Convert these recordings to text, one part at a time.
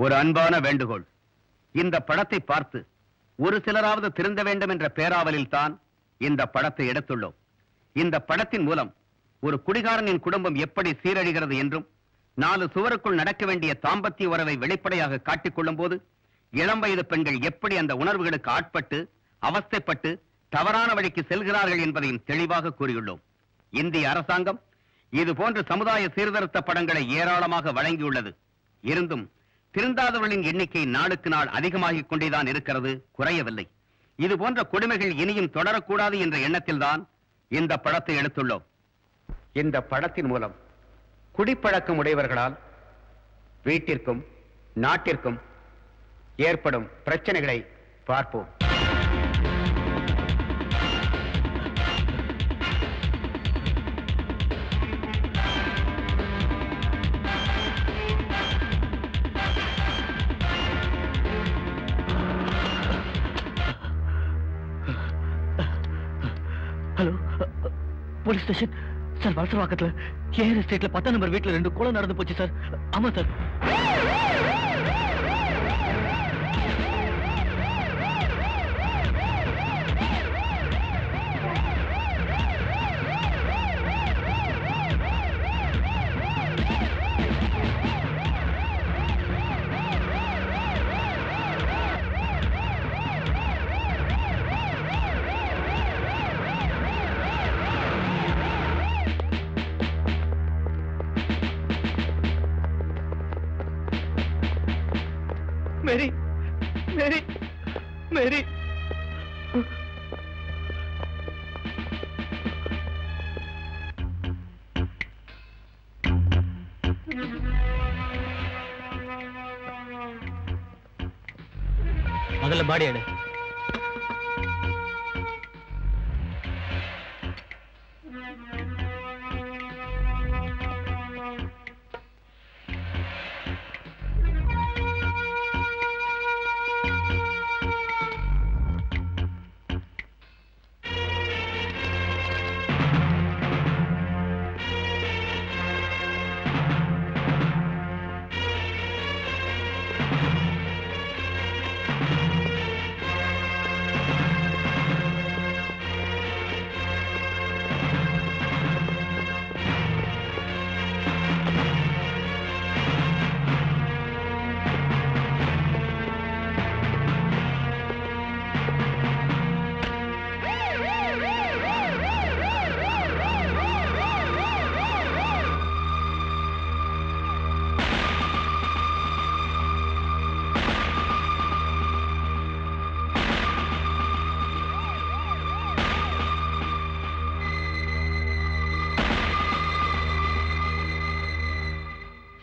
ஒரு அன்பான வேண்டுகோள். இந்த படத்தை பார்த்து ஒரு சிலராவது திருந்த வேண்டும் என்ற பேராவலில் தான் இந்த படத்தை எடுத்துள்ளோம். இந்த படத்தின் மூலம் ஒரு குடிகாரனின் குடும்பம் எப்படி சீரழிகிறது என்றும் 4 சுவருக்குள் நடக்க வேண்டிய தாம்பத்திய உறவை வெளிப்படையாக காட்டிக் கொள்ளும் போது இளம் வயது பெண்கள் எப்படி அந்த உணர்வுகளுக்கு ஆட்பட்டு அவஸ்தைப்பட்டு தவறான வழிக்கு செல்கிறார்கள் என்பதையும் தெளிவாக கூறியுள்ளோம். இந்திய அரசாங்கம் இது போன்ற சமுதாய சீர்திருத்த படங்களை ஏராளமாக வழங்கியுள்ளது. இருந்தும் திருந்தாதவர்களின் எண்ணிக்கை நாளுக்கு நாள் அதிகமாகிக் கொண்டேதான் இருக்கிறது, குறையவில்லை. இது போன்ற கொடுமைகள் இனியும் தொடரக்கூடாது என்ற எண்ணத்தில் தான் இந்த படத்தை எடுத்துள்ளோம். இந்த படத்தின் மூலம் குடிப்பழக்கம் உடையவர்களால் வீட்டிற்கும் நாட்டிற்கும் ஏற்படும் பிரச்சனைகளை பார்ப்போம். Hello, police station sir. வலசரவாக்கத்துல ஏர் எஸ்டேட்ல 10 நம்பர் வீட்டுல 2 கொலை நடந்து போச்சு சார். ஆமா சார். மேரி, மேரி, மேரி. முதல்ல பாடி எடு.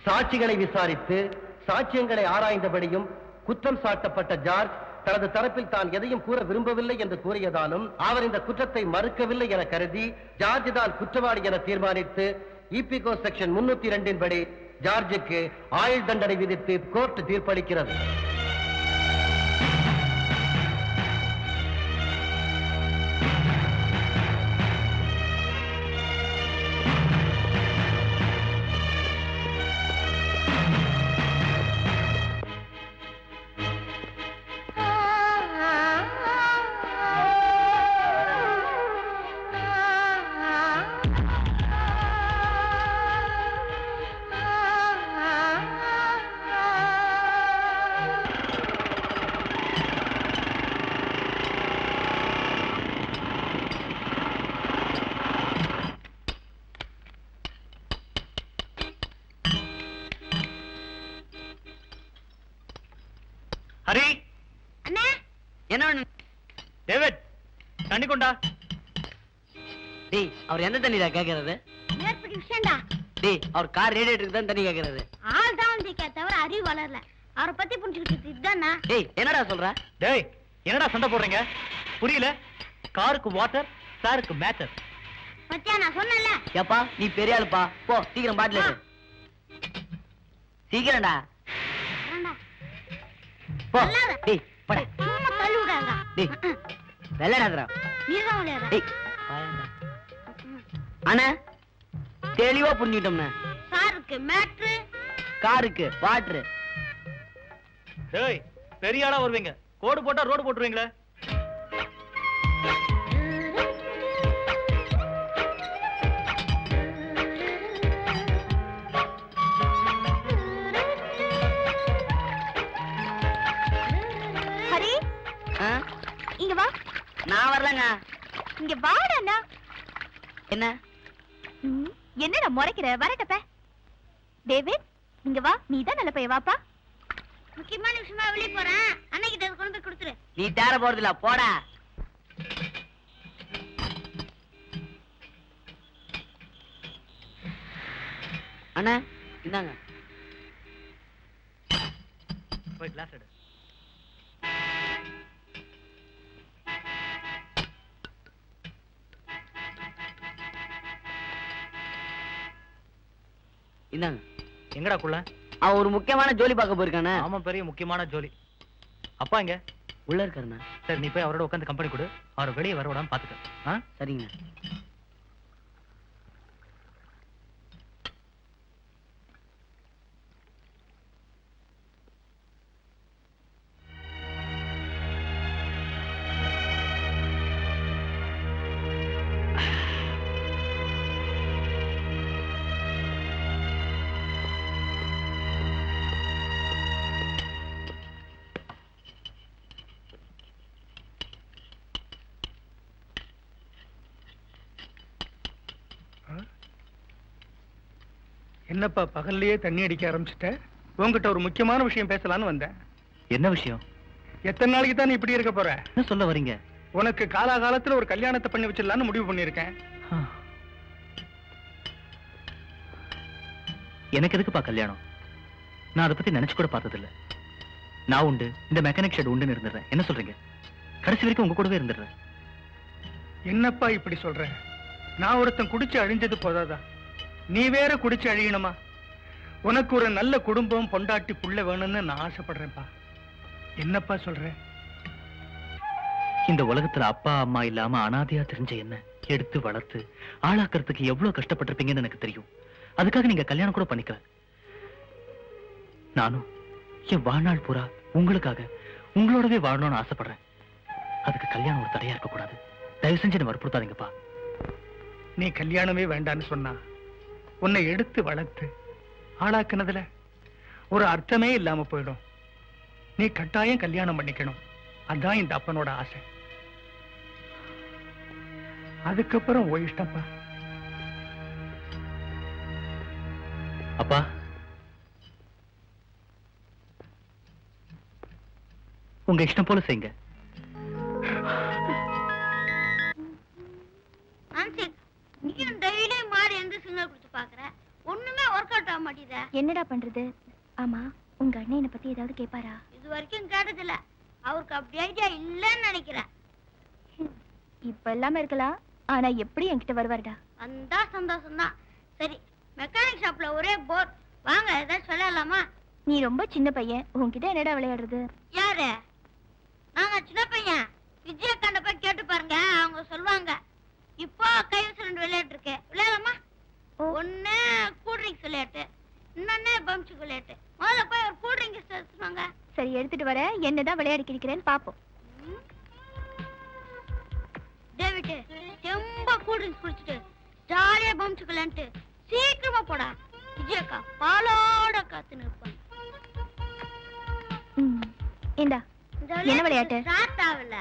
சாட்சிகளை விசாரித்து சாட்சியங்களை ஆராய்ந்தபடியும் குற்றம் சாட்டப்பட்ட ஜார்ஜ் தனது தரப்பில் தான் எதையும் கூற விரும்பவில்லை என்று கூறியதாலும் அவர் இந்த குற்றத்தை மறுக்கவில்லை என கருதி ஜார்ஜ் தான் குற்றவாளி என தீர்மானித்து இபிகோ செக்ஷன் 302 படி ஜார்ஜுக்கு ஆயுள் தண்டனை விதித்து கோர்ட் தீர்ப்பளிக்கிறது. ஹரி, அண்ணா என்ன வேணும்? டேவிட், தண்ணி கொண்டா. டேய், அவர் எந்த தண்ணிடா கேக்குறது? நேர்படி விஷயம்டா. டேய், அவர் கார் ரேடியேட்டருக்கு தான் தண்ணி கேக்குறது. ஆள் தான் வந்து தவிர அறிவு வளரல. அவரை பத்தி புரிஞ்சுக்கிட்டு இதுதானா? டேய், என்னடா சொல்ற? டேய், என்னடா சண்டை போடுறீங்க? புரியல. காருக்கு வாட்டர், சாருக்கு மேட்டர். பத்தியா நான் சொன்னல. ஏப்பா, நீ பெரிய ஆளுப்பா. போ, சீக்கிரம் பாட்டில் எடு. சீக்கிரம்டா. போ. டேய், போடா. சும்மா தள்ளி விடாதடா. டேய், வெள்ளடாதடா. நீதான் விளையாடுற. டேய், அண்ணா தெளிவா புரிஞ்சுட்டோம்ண்ணா. சாருக்கு மேட்ரு, காருக்கு வாட்டரு. டேய் பெரிய ஆளா வருவீங்க, கோடு போட்டா ரோடு போட்டுருவீங்களே. ஹரி இங்க வா. நான் வரலங்க. இங்க வாடா. என்ன என்னடா முறைக்கிற? வரட்டப்ப. டேவிட் இங்க வா. நீ தான் நல்ல பைய. வாப்பா. முக்கியமான விஷயமா வெளிய போறேன். அன்னைக்கு இத கொண்டு போய் கொடுத்துரு. நீ தேர போறதில்ல, போடா. அண்ணா இந்தாங்க. போய் கிளாஸ் எடு. இந்தாங்க. எங்கடா குள்ள? அவன் ஒரு முக்கியமான ஜோலி பார்க்க போயிருக்கானே. ஆமா, பெரிய முக்கியமான ஜோலி. அப்பா இங்க உள்ள இருக்காருண்ணா. சரி, நீ போய் அவரோட உட்காந்து கம்பெனி கொடு. அவர் வெளியே வர விடாம பாத்துக்க. சரிங்க. என்னப்பா பகல்லையே தண்ணி அடிக்க ஆரம்பிச்சுட்ட? உங்ககிட்ட ஒரு முக்கியமான விஷயம் பேசலான்னு வந்தேன். என்ன விஷயம்? எத்தனை நாளைக்கு தான் நீ இப்படி இருக்க போற? என்ன சொல்ல வரீங்க? உனக்கு காலாகாலத்துல ஒரு கல்யாணத்தை பண்ணி வச்சிடலான்னு முடிவு பண்ணிருக்கேன். எனக்கு எதுக்குப்பா கல்யாணம்? நான் அதை பத்தி நினைச்சு கூட பார்த்ததில்ல. நான் உண்டு, இந்த மெக்கானிக் ஷெட் உண்டுன்னு இருந்துடுறேன். என்ன சொல்றீங்க? கடைசி வரைக்கும் உங்க கூடவே இருந்துடுறேன். என்னப்பா இப்படி சொல்ற? நான் ஒருத்தன் குடிச்சு அழிஞ்சது போதாதா, நீ வேற குடிச்சு அழியணுமா? உனக்கு ஒரு நல்ல குடும்பம், பொண்டாட்டி, புள்ள வேணும்னு நான் ஆசைப்படுறேன்ப்பா. என்னப்பா சொல்ற? இந்த உலகத்துல அப்பா அம்மா இல்லாம அனாதையா தெரிஞ்ச என்ன எடுத்து வளர்த்து ஆளாக்குறதுக்கு எவ்வளவு கஷ்டப்பட்டிருப்பீங்கன்னு எனக்கு தெரியும். அதுக்காக நீங்க கல்யாணம் கூட பண்ணிக்கல. நானும் என் வாழ்நாள் பூரா உங்களுக்காக உங்களோடவே வாழணும்னு ஆசைப்படுறேன். அதுக்கு கல்யாணம் ஒரு தடையா இருக்க கூடாது. தயவு செஞ்சு என்ன வற்புறுத்தாதீங்கப்பா. நீ கல்யாணமே வேண்டான்னு சொன்னா உன்னை எடுத்து வளர்த்து ஆளாக்குனதுல ஒரு அர்த்தமே இல்லாம போயிடும். நீ கட்டாயம் கல்யாணம் பண்ணிக்கணும். அதான் இந்த அப்பனோட ஆசை. அதுக்கப்புறம் ஓ இஷ்டப்பா. அப்பா, உங்க இஷ்டம் போல செய்யுங்க. நீயும் டெய்லி மாறி எந்த சிக்னல் கொடுத்து பாக்குற, ஒண்ணுமே ஒர்க் அவுட் ஆக மாட்டேங்குதே. என்னடா பண்றது? ஆமா, உங்க அண்ணன் என்ன பத்தி ஏதாவது கேட்பாரா? இது வரைக்கும் கேட்டதில்ல. அவருக்கு அப்படி ஐடியா இல்லன்னு நினைக்கிறேன். இப்ப எல்லாமே இருக்கலாம், ஆனா எப்படி என்கிட்ட வருவாருடா? வந்தா சந்தோஷம் தான். சரி, மெக்கானிக் ஷாப்ல ஒரே போர். வாங்க ஏதாவது சொல்லலாமா? நீ ரொம்ப சின்ன பையன், உன்கிட்ட என்னடா விளையாடுறது? யாரு? நாங்க சின்ன பையன். விஜயகாண்ட போய் கேட்டு பாருங்க, அவங்க சொல்லுவாங்க. இப்போ கைவசம் 2 விளையாட்டு இருக்கு, விளையாடலாமா? ஒண்ணு கூல் ட்ரிங்க்ஸ் விளையாட்டு, இன்னொன்னு பம்ப்ஸ் விளையாட்டு. முதல்ல போய் ஒரு கூல் ட்ரிங்க்ஸ் எடுத்துவாங்க. சரி, எடுத்துட்டு வர. என்னதான் விளையாடி கிரிக்கிறேன்னு பாப்போம். டேவிட், ரொம்ப கூல் ட்ரிங்க்ஸ் குடிச்சிட்டு ஜாலியா பம்ப்ஸ் விளையாண்டு சீக்கிரமா போடா. விஜயக்கா பாலோட காத்து நிற்பாங்க. இந்தா, என்ன விளையாட்டு? ஸ்டார்ட் ஆகல,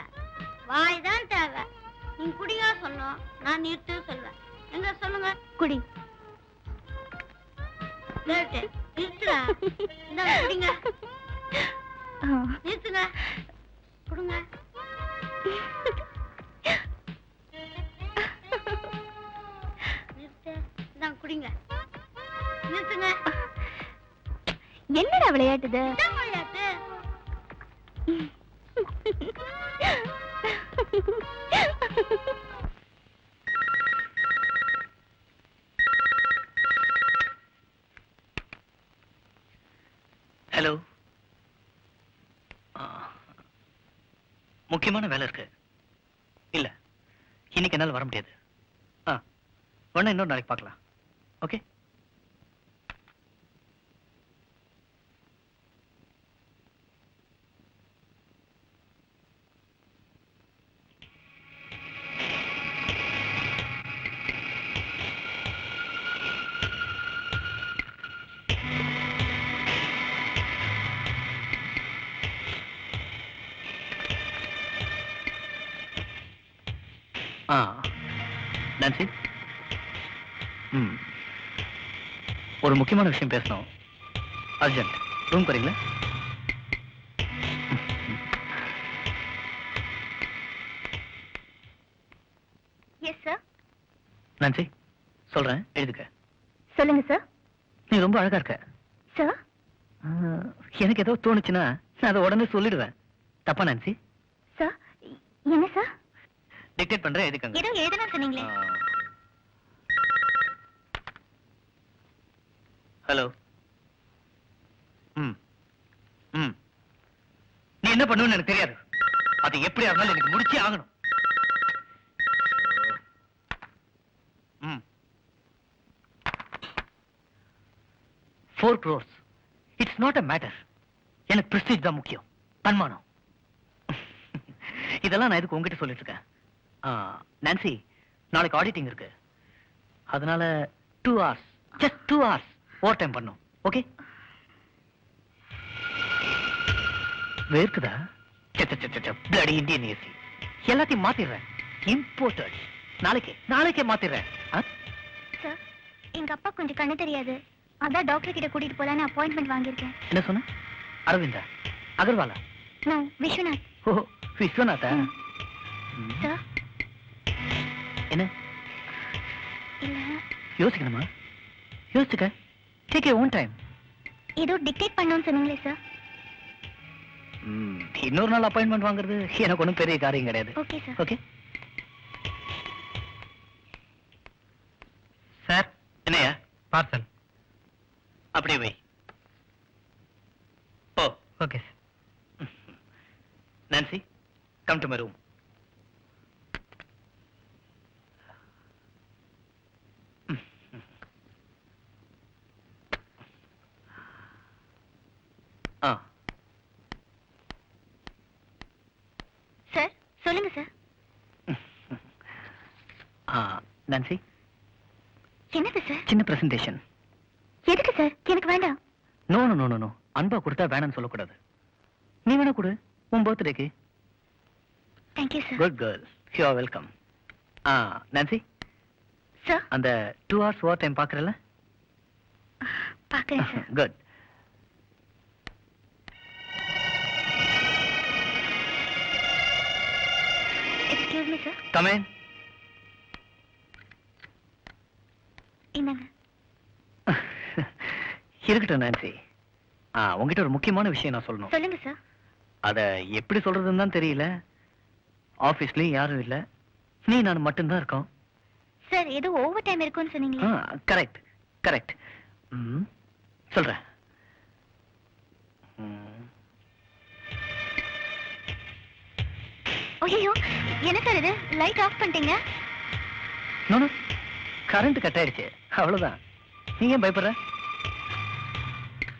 வாய் தான் தேவை. நீ குடியா சொல்லணும், நான் நிறுத்து சொல்வேன். எங்க சொல்லுங்க? குடி. நிறுத்துடா. இந்த குடிங்க. நிறுத்துங்க, குடுங்க. நிறுத்து. இந்த குடிங்க. நிறுத்துங்க. என்னடா விளையாட்டுது? விளையாட்டு. ஹலோ, முக்கியமான வேலை இருக்கு. இல்ல, இன்னைக்கு என்னால வர முடியாது. வேணா இன்னொரு நாளைக்கு பார்க்கலாம். ஓகே? நான்சி, ஒரு முக்கியமான விஷயம் பேசணும். அர்ஜென்ட். ரூம் வரீங்களா? Yes sir. நான்சி, சொல்றேன், எழுதுக்க. சொல்லுங்க சார். நீ ரொம்ப அழகா இருக்க சார். எனக்கு ஏதோ தோணுச்சுன்னா நான் அதை உடனே சொல்லிடுவேன். தப்பா நான்சி? சார் என்ன சார்? டிக்டேட் பண்றேன், எழுதிக்கங்க. ஏதோ எழுதணும் சொன்னீங்களே. ஹலோ. நீ என்ன பண்ணுவேன்னு எனக்கு தெரியாது. அது எப்படியா இருந்தாலும் எனக்கு முடிச்சே ஆகணும். 4 crores. It's not a matter. எனக்கு பிரஸ்டீஜ் தான் முக்கியம், தன்மானம். இதெல்லாம் நான் எதுக்கு உங்ககிட்ட சொல்லிட்டு இருக்கேன்? நான்சி, நாளைக்கு ஆடிட்டிங் இருக்கு. அதனால 2 hours, just 2 hours over time பண்ணும். ஓகே? வேர்க்குதா? Bloody Indian AC. எல்லாத்தையும் மாத்திடுறேன். இம்போர்ட்டட். நாளைக்கே மாத்திடுறேன். சார், எங்க அப்பா கொஞ்சம் கண்ணு தெரியாது. அதான் டாக்டர் கிட்ட கூட்டிட்டு போலான்னு அப்பாயின்மெண்ட் வாங்கியிருக்கேன். என்ன சொன்ன? அரவிந்தா? அகர்வாலா? நோ, விஸ்வநாத். ஓ, விஸ்வநாதா? சார். என்ன? இல்ல. யோசிக்கணுமா? யோசிச்சுக்க. Take your own time. ஏதோ டிக்டேட் பண்ணணும்னு சொன்னீங்களே சார். இன்னொரு நாள் அப்பாயின்மெண்ட் வாங்குறது எனக்கு ஒன்றும் பெரிய காரியம் கிடையாது. Okay sir. Okay sir. என்னையா பார்சல்? அப்படியே வை. Oh, okay sir. Nancy, come to my room. Sir, சொல்லுங்க சார். நான்சி, என்னது சார்? சின்ன பிரசன்டேஷன். எதுக்கு சார்? எனக்கு வேண்டாம். நோ நோ நோ நோ, அன்பா கொடுத்தா வேணாம்னு சொல்லக்கூடாது. நீ வேணா கொடு, உன் பர்த்டேக்கு. Thank you sir. Good girl, you are welcome. Nancy, sir. அந்த 2 hours ஓவர் டைம் பார்க்கறல? பார்க்கறேன் sir. Good. Excuse me sir. Come in. என்னங்க? இருக்கட்டும் நான்சி. உங்ககிட்ட ஒரு முக்கியமான விஷயம் நான் சொல்லணும். சொல்லுங்க சார். அத எப்படி சொல்றதுன்னு தான் தெரியல. ஆபீஸ்லயும் யாரும் இல்ல, நீ நான் மட்டும்தான் இருக்கோம். சார், ஏதோ ஓவர் டைம் இருக்குன்னு சொன்னீங்களே. Correct correct. சொல்றேன். ஐயோ, என்ன சார் இது? லைட் ஆஃப் பண்ணிட்டீங்க. நோ, கரண்ட் கட் ஆயிடுச்சு, அவ்வளவுதான். நீங்க ஏன் பயப்படுற?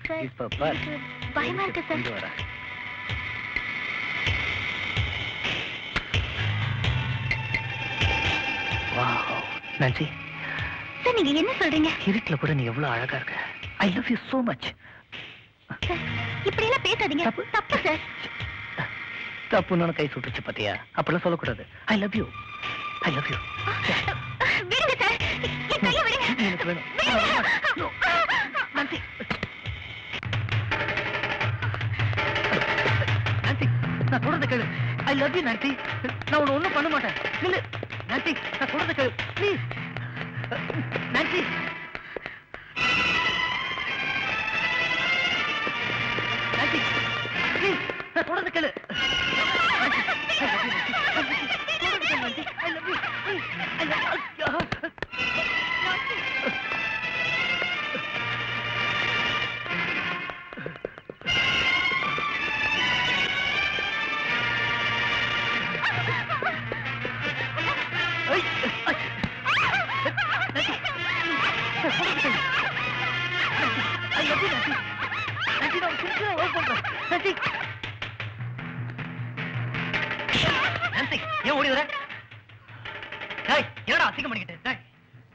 சார், இப்ப பார். எனக்கு பயமா இருக்கு சார். இங்க வரேன். வாவ், நான்சி, சார், நீங்க என்ன சொல்றீங்க? இருட்டுல கூட நீ எவ்வளவு அழகா இருக்க. I love you so much. Sir, இப்படி எல்லாம் பேசாதீங்க. தப்பு சார். தப்புன்னு கை சுட்டுச்சு பாத்தியா? அப்பெல்லாம் சொல்லக்கூடாது. I love you, I love you. விடுங்க சார், என் கையை விடுங்க. எனக்கு வேணும். விடுங்க. நான்சி, நான்சி, நான் சொல்றத கேளு. I love you Nancy. நான் உன்னை ஒண்ணும் பண்ண மாட்டேன். நில்லு நான்சி, நான் சொல்றத கேளு ப்ளீஸ். நான்சி, நான்சி, ப்ளீஸ், நான் சொல்றத கேளு. ஏன் ஓடி வர? என்னடா அசிங்கம் பண்ணிக்கிட்டு?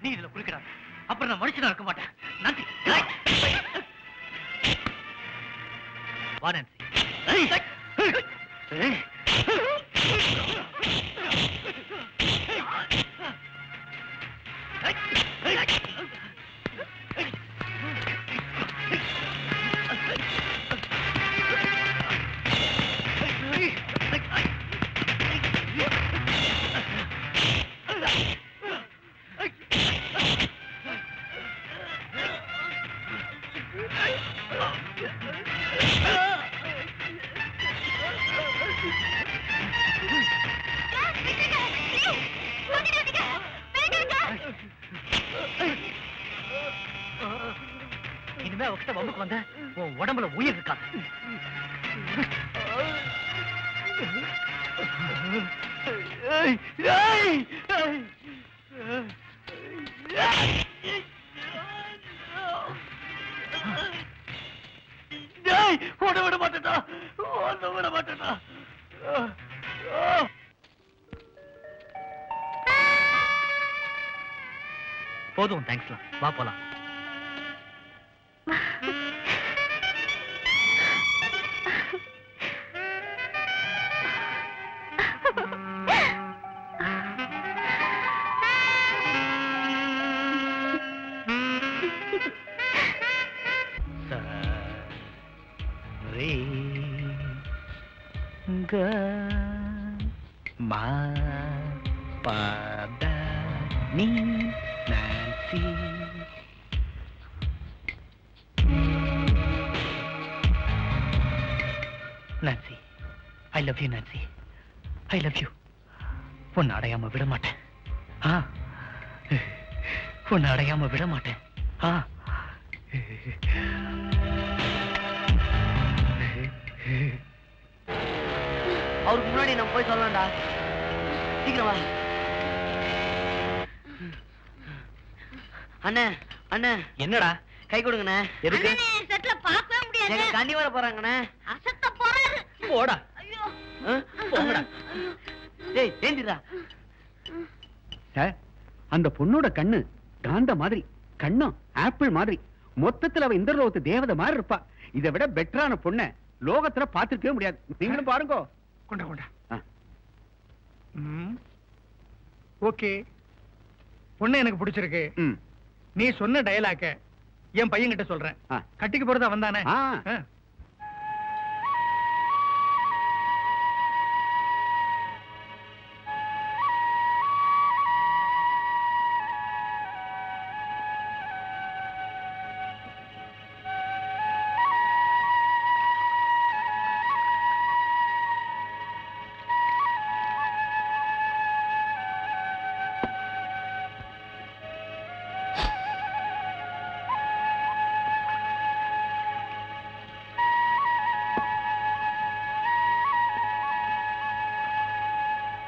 நீ இதுல குளிக்கிறா, அப்புறம் நான் மனுஷனா இருக்க மாட்டேன். நான்சி, வா நான்சி. இனிமே அவகிட்ட வம்புக்கு வந்த உன் உடம்புல உயிர் இருக்காது. விட மாட்டேடா, விட மாட்டேடா. போதும், தேங்க்ஸ்லாம். வா போலாம். Nancy, I love you, Nancy. I love you. உன்னை அடையாம விட மாட்டேன். உன்னை அடையாம விட மாட்டேன். அவருக்கு முன்னாடி நம்ம போய் சொல்லலாம்டா. சீக்கிரம் வா. அண்ணே, அண்ணே. என்னடா? கை கொடுங்கண்ணே. எதுக்கு? செட்ல பார்க்கவே முடியாது. எங்க கண்டி வர போறாங்கண்ணே. அசத்த போறாரு. போடா. ஐயோ. போங்கடா. டேய், ஏந்திரா. அந்த பொண்ணோட கண்ணு காந்த மாதிரி, கண்ணும் ஆப்பிள் மாதிரி, மொத்தத்துல அவ இந்திரலோகத்து தேவதை மாதிரி இருப்பா. இதை விட பெட்டரான பொண்ண லோகத்துல பாத்துருக்கவே முடியாது. நீங்களும் பாருங்க. கொண்டா கொண்டா. ஓகே, பொண்ணு எனக்கு பிடிச்சிருக்கு. நீ சொன்ன டயலாக்க என் பையன் கிட்ட சொல்றேன். கட்டிக்கு போறதா வந்தானே.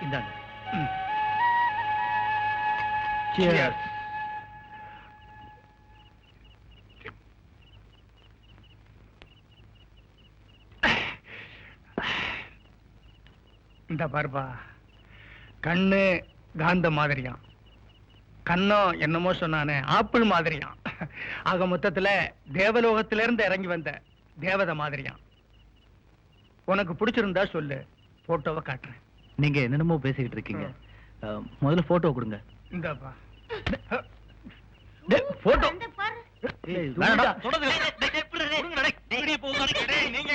இந்தாங்க. Cheers. இந்த பாருப்பா, கண்ணு காந்த மாதிரியாம், கண்ணம் என்னமோ சொன்னானே ஆப்பிள் மாதிரியாம். ஆக மொத்தத்துல தேவலோகத்திலிருந்து இறங்கி வந்த தேவதை மாதிரியாம். உனக்கு பிடிச்சிருந்தா சொல்லு, போட்டோவை காட்டுறேன். நீங்க என்னென்னமோ பேசிக்கிட்டு இருக்கீங்க. முதல்ல போட்டோ கொடுங்க. இந்தாப்பா போட்டோ. அந்த பாரு. வேணாடா. நீங்க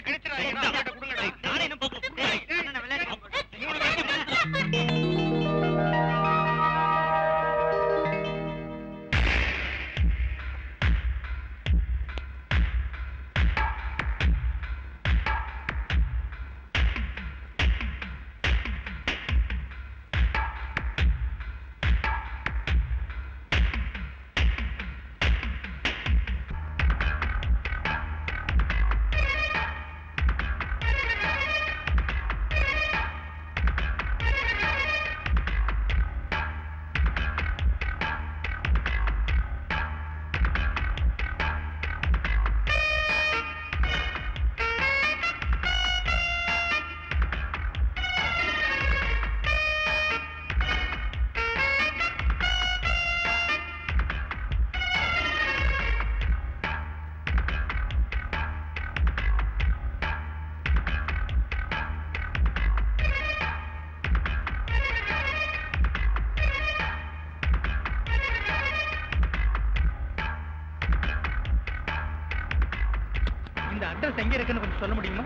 இந்த அட்ரஸ் எங்க இருக்குன்னு கொஞ்சம் சொல்ல முடியுமா?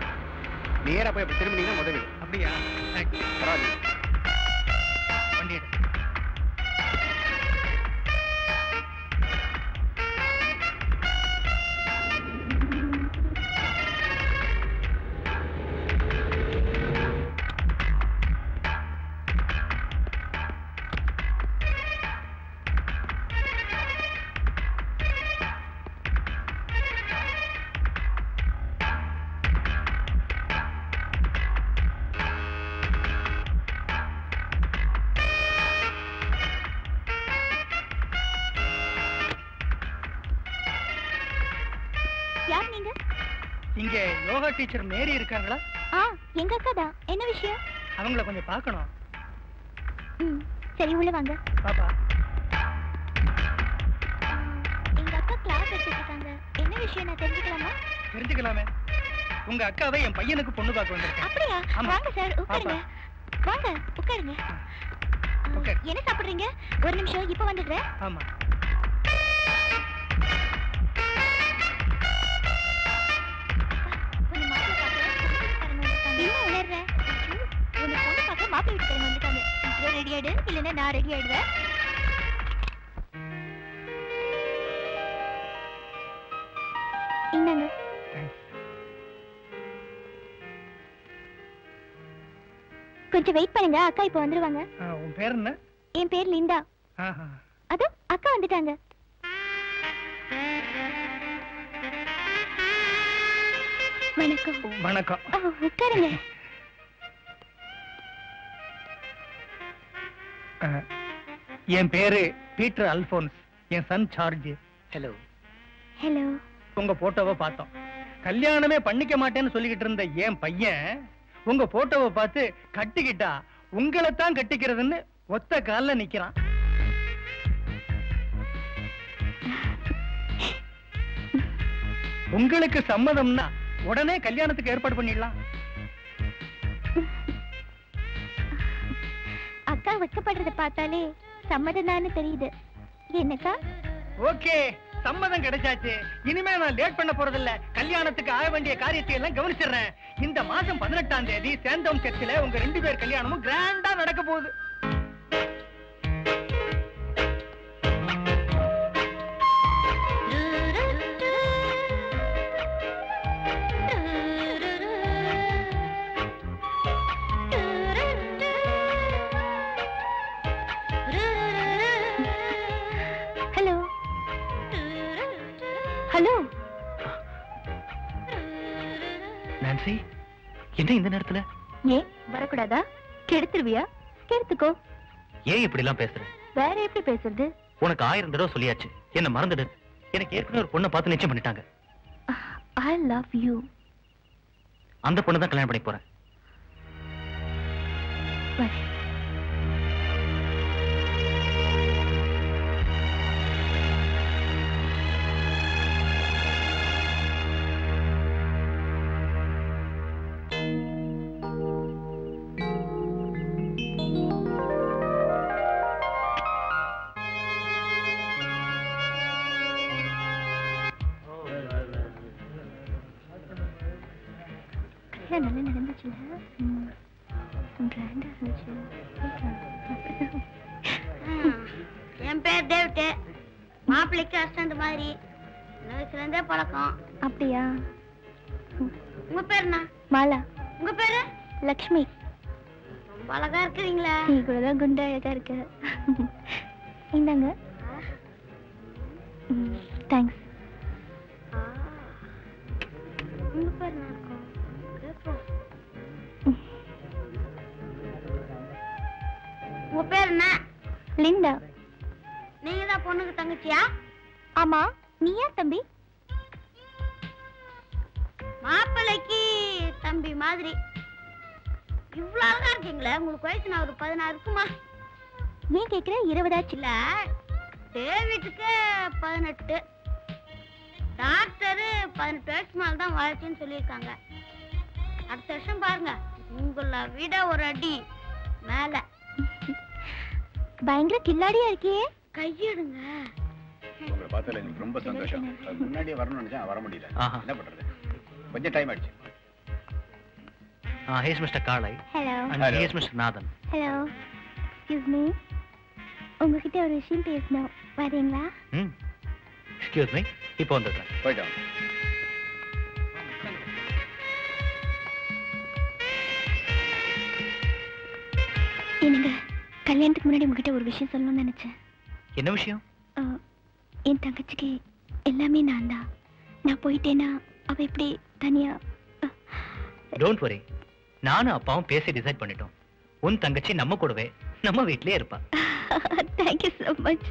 நேரா போய் அப்படி திரும்பினீங்கன்னா முதல் வீடு. அப்படியா? பரவாயில்ல. வண்டி எடு. யார் நீங்க? இங்க யோகா டீச்சர் மேரி இருக்காங்களா? எங்க அக்கா தான். என்ன விஷயம்? அவங்கள கொஞ்சம் பார்க்கணும். சரி, உள்ள வாங்க. பாப்பா, எங்க அக்கா கிளாஸ் எடுத்துட்டு இருக்காங்க. என்ன விஷயம் நான் தெரிஞ்சுக்கலாமா? தெரிஞ்சுக்கலாமே. உங்க அக்காவை என் பையனுக்கு பொண்ணு பார்க்க வந்திருக்கேன். அப்படியா? ஆமா. வாங்க சார், உட்காருங்க. வாங்க, உட்காருங்க. உட்காரு. என்ன சாப்பிடுறீங்க? ஒரு நிமிஷம், இப்ப வந்துடுறேன். ஆமா. என்ன உணர்ற? உன்னை பொண்ணு பார்க்க மாப்பிள்ளை வீட்டுக்காரங்க வந்துட்டாங்க. சீக்கிரம் ரெடி ஆயிடு, இல்லைன்னா நான் ரெடி ஆயிடுவேன். இந்தாங்க. கொஞ்சம் வெயிட் பண்ணுங்க, அக்கா இப்ப வந்துருவாங்க. உன் பேர் என்ன? என் பேர் லிண்டா. அதோ அக்கா வந்துட்டாங்க. வணக்கம். வணக்கம். உட்காருங்க. என் பேரு பீட்டர் அல்போன்ஸ். என் சன் சார்ஜ். ஹலோ. ஹலோ. உங்க போட்டோவை பார்த்தோம். கல்யாணமே பண்ணிக்க மாட்டேன்னு சொல்லிக்கிட்டு இருந்த என் பையன் உங்க போட்டோவை பார்த்து கட்டிக்கிட்டா உங்களைத்தான் கட்டிக்கிறதுன்னு ஒத்த கால்ல நிக்கிறான். உங்களுக்கு சம்மதம்னா உடனே கல்யாணத்துக்கு ஏற்பாடு பண்ணிடலாம். அக்கா வெக்கப்படுறத பார்த்தாலே சம்மதம் தானே தெரியுது. என்னக்கா? ஓகே, சம்மதம் கிடைச்சாச்சு. இனிமே நான் லேட் பண்ண போறதில்ல. கல்யாணத்துக்கு ஆக வேண்டிய காரியத்தை எல்லாம் கவனிச்சிடுறேன். இந்த மாசம் 18ஆம் தேதி சேந்தோம் சர்ச்சில் உங்க 2 பேர் கல்யாணமும் கிராண்டா நடக்க போகுது. ஹலோ. ஹலோ. நான்சி, என்ன இந்த நேரத்துல? ஏன் வரக்கூடாதா? கெடுத்துருவியா? கெடுத்துக்கோ. ஏன் இப்படி எல்லாம் பேசுற? வேற எப்படி பேசுறது? உனக்கு 1000 தடவை சொல்லியாச்சு, என்ன மறந்துடு. எனக்கு ஏற்கனவே ஒரு பொண்ணை பார்த்து நிச்சயம் பண்ணிட்டாங்க. I love you. அந்த பொண்ணு தான் கல்யாணம் பண்ணி போறேன். வரேன். நல்லா நடந்துச்சுல. கிராண்டா இருந்துச்சு. என் பேர் டேவிட். மாப்பிள்ளைக்கு அசிஸ்டன்ட் மாதிரி சின்ன வயசுல இருந்தே பழக்கம். அப்படியா? உங்க பேர் என்ன? மாலா. உங்க பேரு? லக்ஷ்மி. ரொம்ப அழகா இருக்கிறீங்களா? நீ கூட தான் குண்டா அழகா இருக்க. இந்தாங்க. தேங்க்ஸ். உங்க பேர் என்ன? உங்க பேர் என்ன? லிண்டா. நீங்க தான் பொண்ணுக்கு தங்கச்சியா? ஆமா. நீ யார் தம்பி? மாப்பிள்ளைக்கு தம்பி மாதிரி. இவ்வளவு அழகா இருக்கீங்களே. உங்களுக்கு வயசு நான் ஒரு 16 இருக்குமா? ஏன் கேக்குற? 20 ஆச்சு. இல்ல, டேவிட்டுக்கு 18. டாக்டர் 18 வயசு மேல தான் வாழ்க்கைன்னு சொல்லியிருக்காங்க. அடுத்த வருஷம் பாருங்க, உங்களை விட ஒரு அடி மேல. பயங்கர கில்லாடியா இருக்கியே. கையெடுங்க. உங்களை பார்த்ததுல எனக்கு ரொம்ப சந்தோஷம். முன்னாடியே வரணும்னு நினைச்சேன், வர முடியல. என்ன பண்றது? கொஞ்சம் டைம் ஆயிடுச்சு. ஹேஸ் மிஸ்டர் காளை hello and Hello. Has mister Nathan. Hello excuse me, உங்ககிட்ட ஒரு விஷயம் பேசணும், வரீங்களா? எக்ஸ்கியூஸ் மீ, இப்போ வந்துடுறேன். போயிட்டோம். என்னங்க, கல்யாணத்துக்கு முன்னாடி உங்ககிட்ட ஒரு விஷயம் சொல்லணும்னு நினைச்சேன். என்ன விஷயம்? என் தங்கச்சிக்கு எல்லாமே நான் தான். நான் போயிட்டேன்னா அவ எப்படி தனியா? டோன்ட் வரி, நானும் அப்பாவும் பேசி டிசைட் பண்ணிட்டோம். உன் தங்கச்சி நம்ம கூடவே நம்ம வீட்லயே இருப்பா. Thank you so much.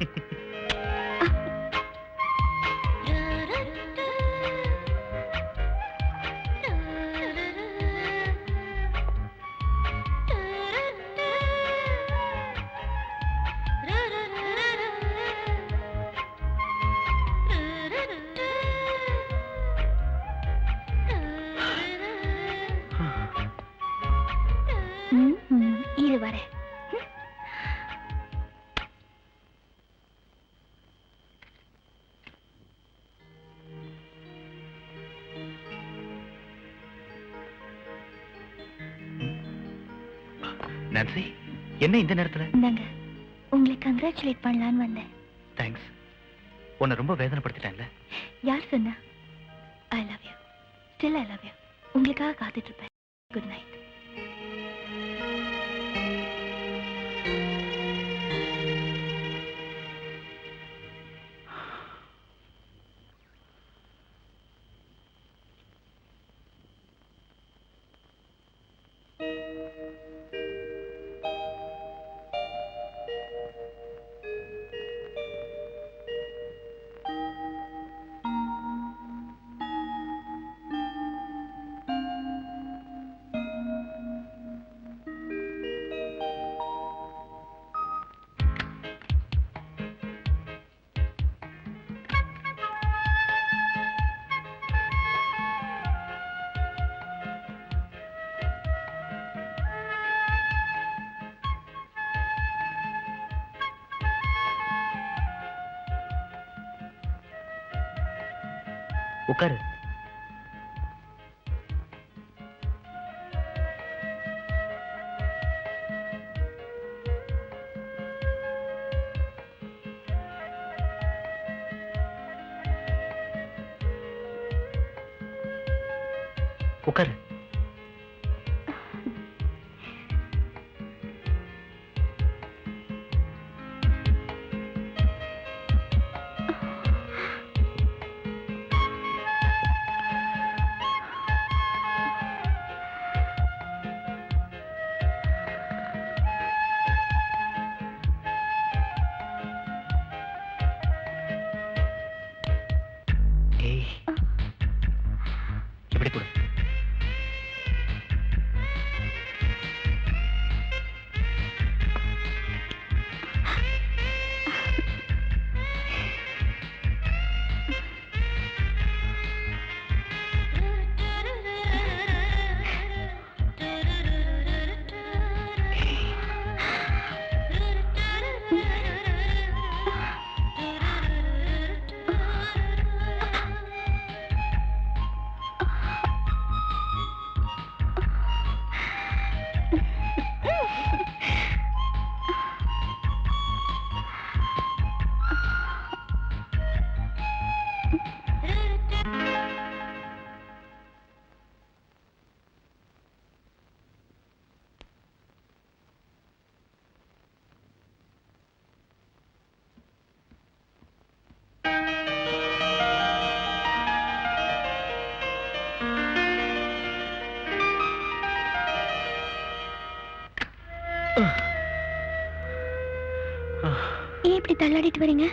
இது வர நான்சி, என்ன இந்த நேரத்துல? இந்தாங்க, உங்களை கங்க்ராச்சுலேட் பண்ணலான்னு வந்தேன். தேங்க்ஸ். உன்னை ரொம்ப வேதனைப்படுத்திட்டேன்ல. யார் சொன்னா? I love you, still I love you. உங்களுக்காக காத்துட்டு இருப்பேன். Good night. உட்காரு. உட்காரு. ஏய், இப்படி கொடு. ஏன் இப்படி தள்ளாடிட்டு வரீங்க?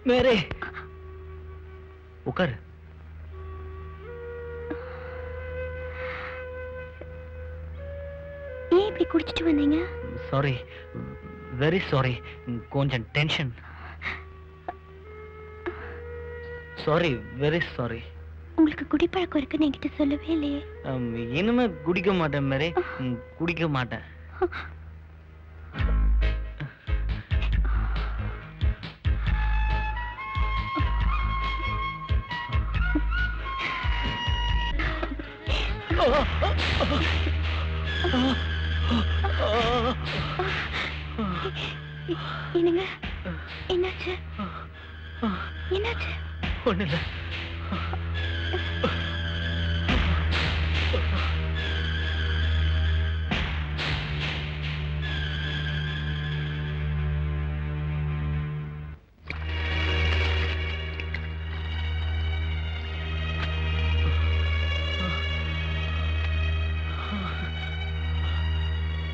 மேரே, உட்காரு. ஏன் இப்படி குடிச்சிட்டு வந்தீங்க? Sorry, very sorry. கொஞ்சம் டென்ஷன். Sorry, very sorry. உங்களுக்கு குடிப்பழக்கம் இருக்குன்னு என்கிட்ட சொல்லவே இல்லையே. இனிமே குடிக்க மாட்டேன் மேரே, குடிக்க மாட்டேன். என்னங்க என்னாச்சு என்னாச்சு? ஒண்ணு இல்ல.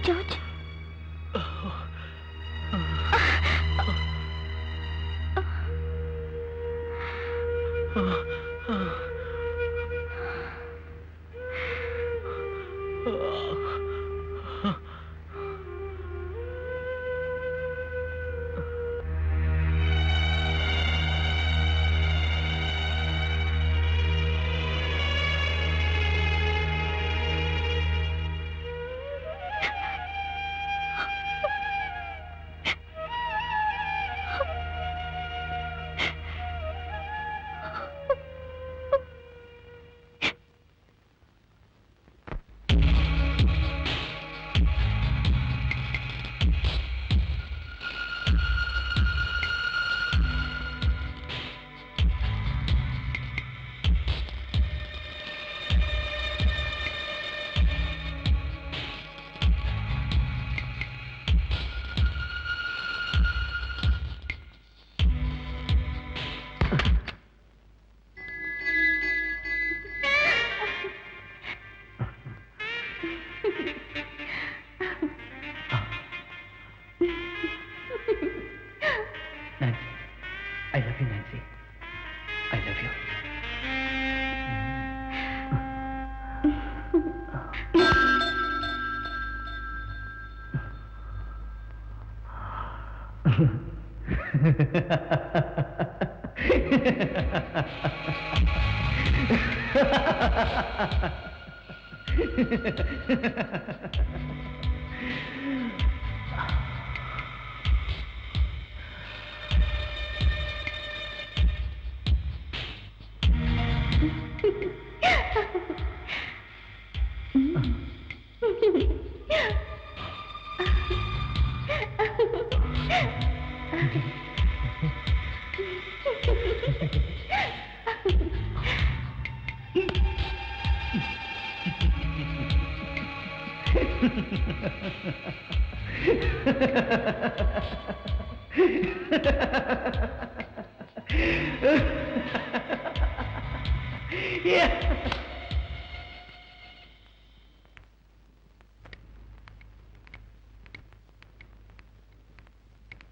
George, I love you, Nancy. I love you.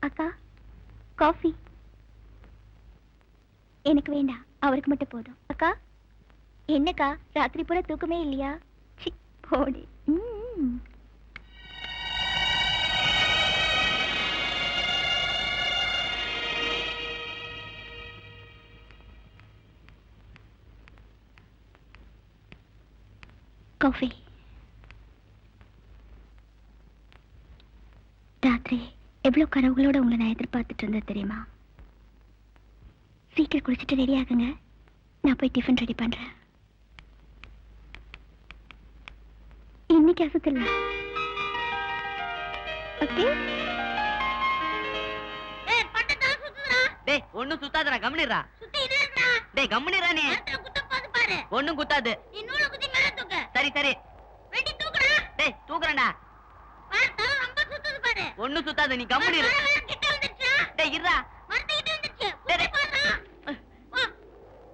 அக்கா, காஃபி. எனக்கு வேண்டாம், அவருக்கு மட்டும் போதும். அக்கா, என்னக்கா ராத்திரி பூரா தூக்கமே இல்லையா? சி, போடி. காஃபி. ராத்திரி எவ்வளவு கனவுகளோட உங்களை நான் எதிர்பார்த்துட்டு இருந்தேன் தெரியுமா? சீக்கிரம் குளிச்சுட்டு ரெடி ஆகுங்க, நான் போய் டிஃபன் ரெடி பண்றேன். இன்னைக்கு அசத்துல. ஓகே? ஏய் பட்டதா சுத்துடா. டேய் ஒண்ணும் சுத்தாதடா, கம்முனிரா. சுத்திட்டே இருக்கடா. டேய் கம்முனிரா நீ. குத்த பாத்து பாரு. ஒண்ணும் குத்தாது. நீ நூல குத்தி மேல தூக்கு. சரி சரி. வெட்டி தூக்குடா. டேய் தூக்குறேன்டா. பாரு ரொம்ப சுத்துது பாரு. ஒண்ணும் சுத்தாது, நீ கம்முனிரா. கிட்ட வந்துச்சு. டேய் இருடா. மரத்துக்கிட்ட வந்துச்சு. குத்தி பாருடா.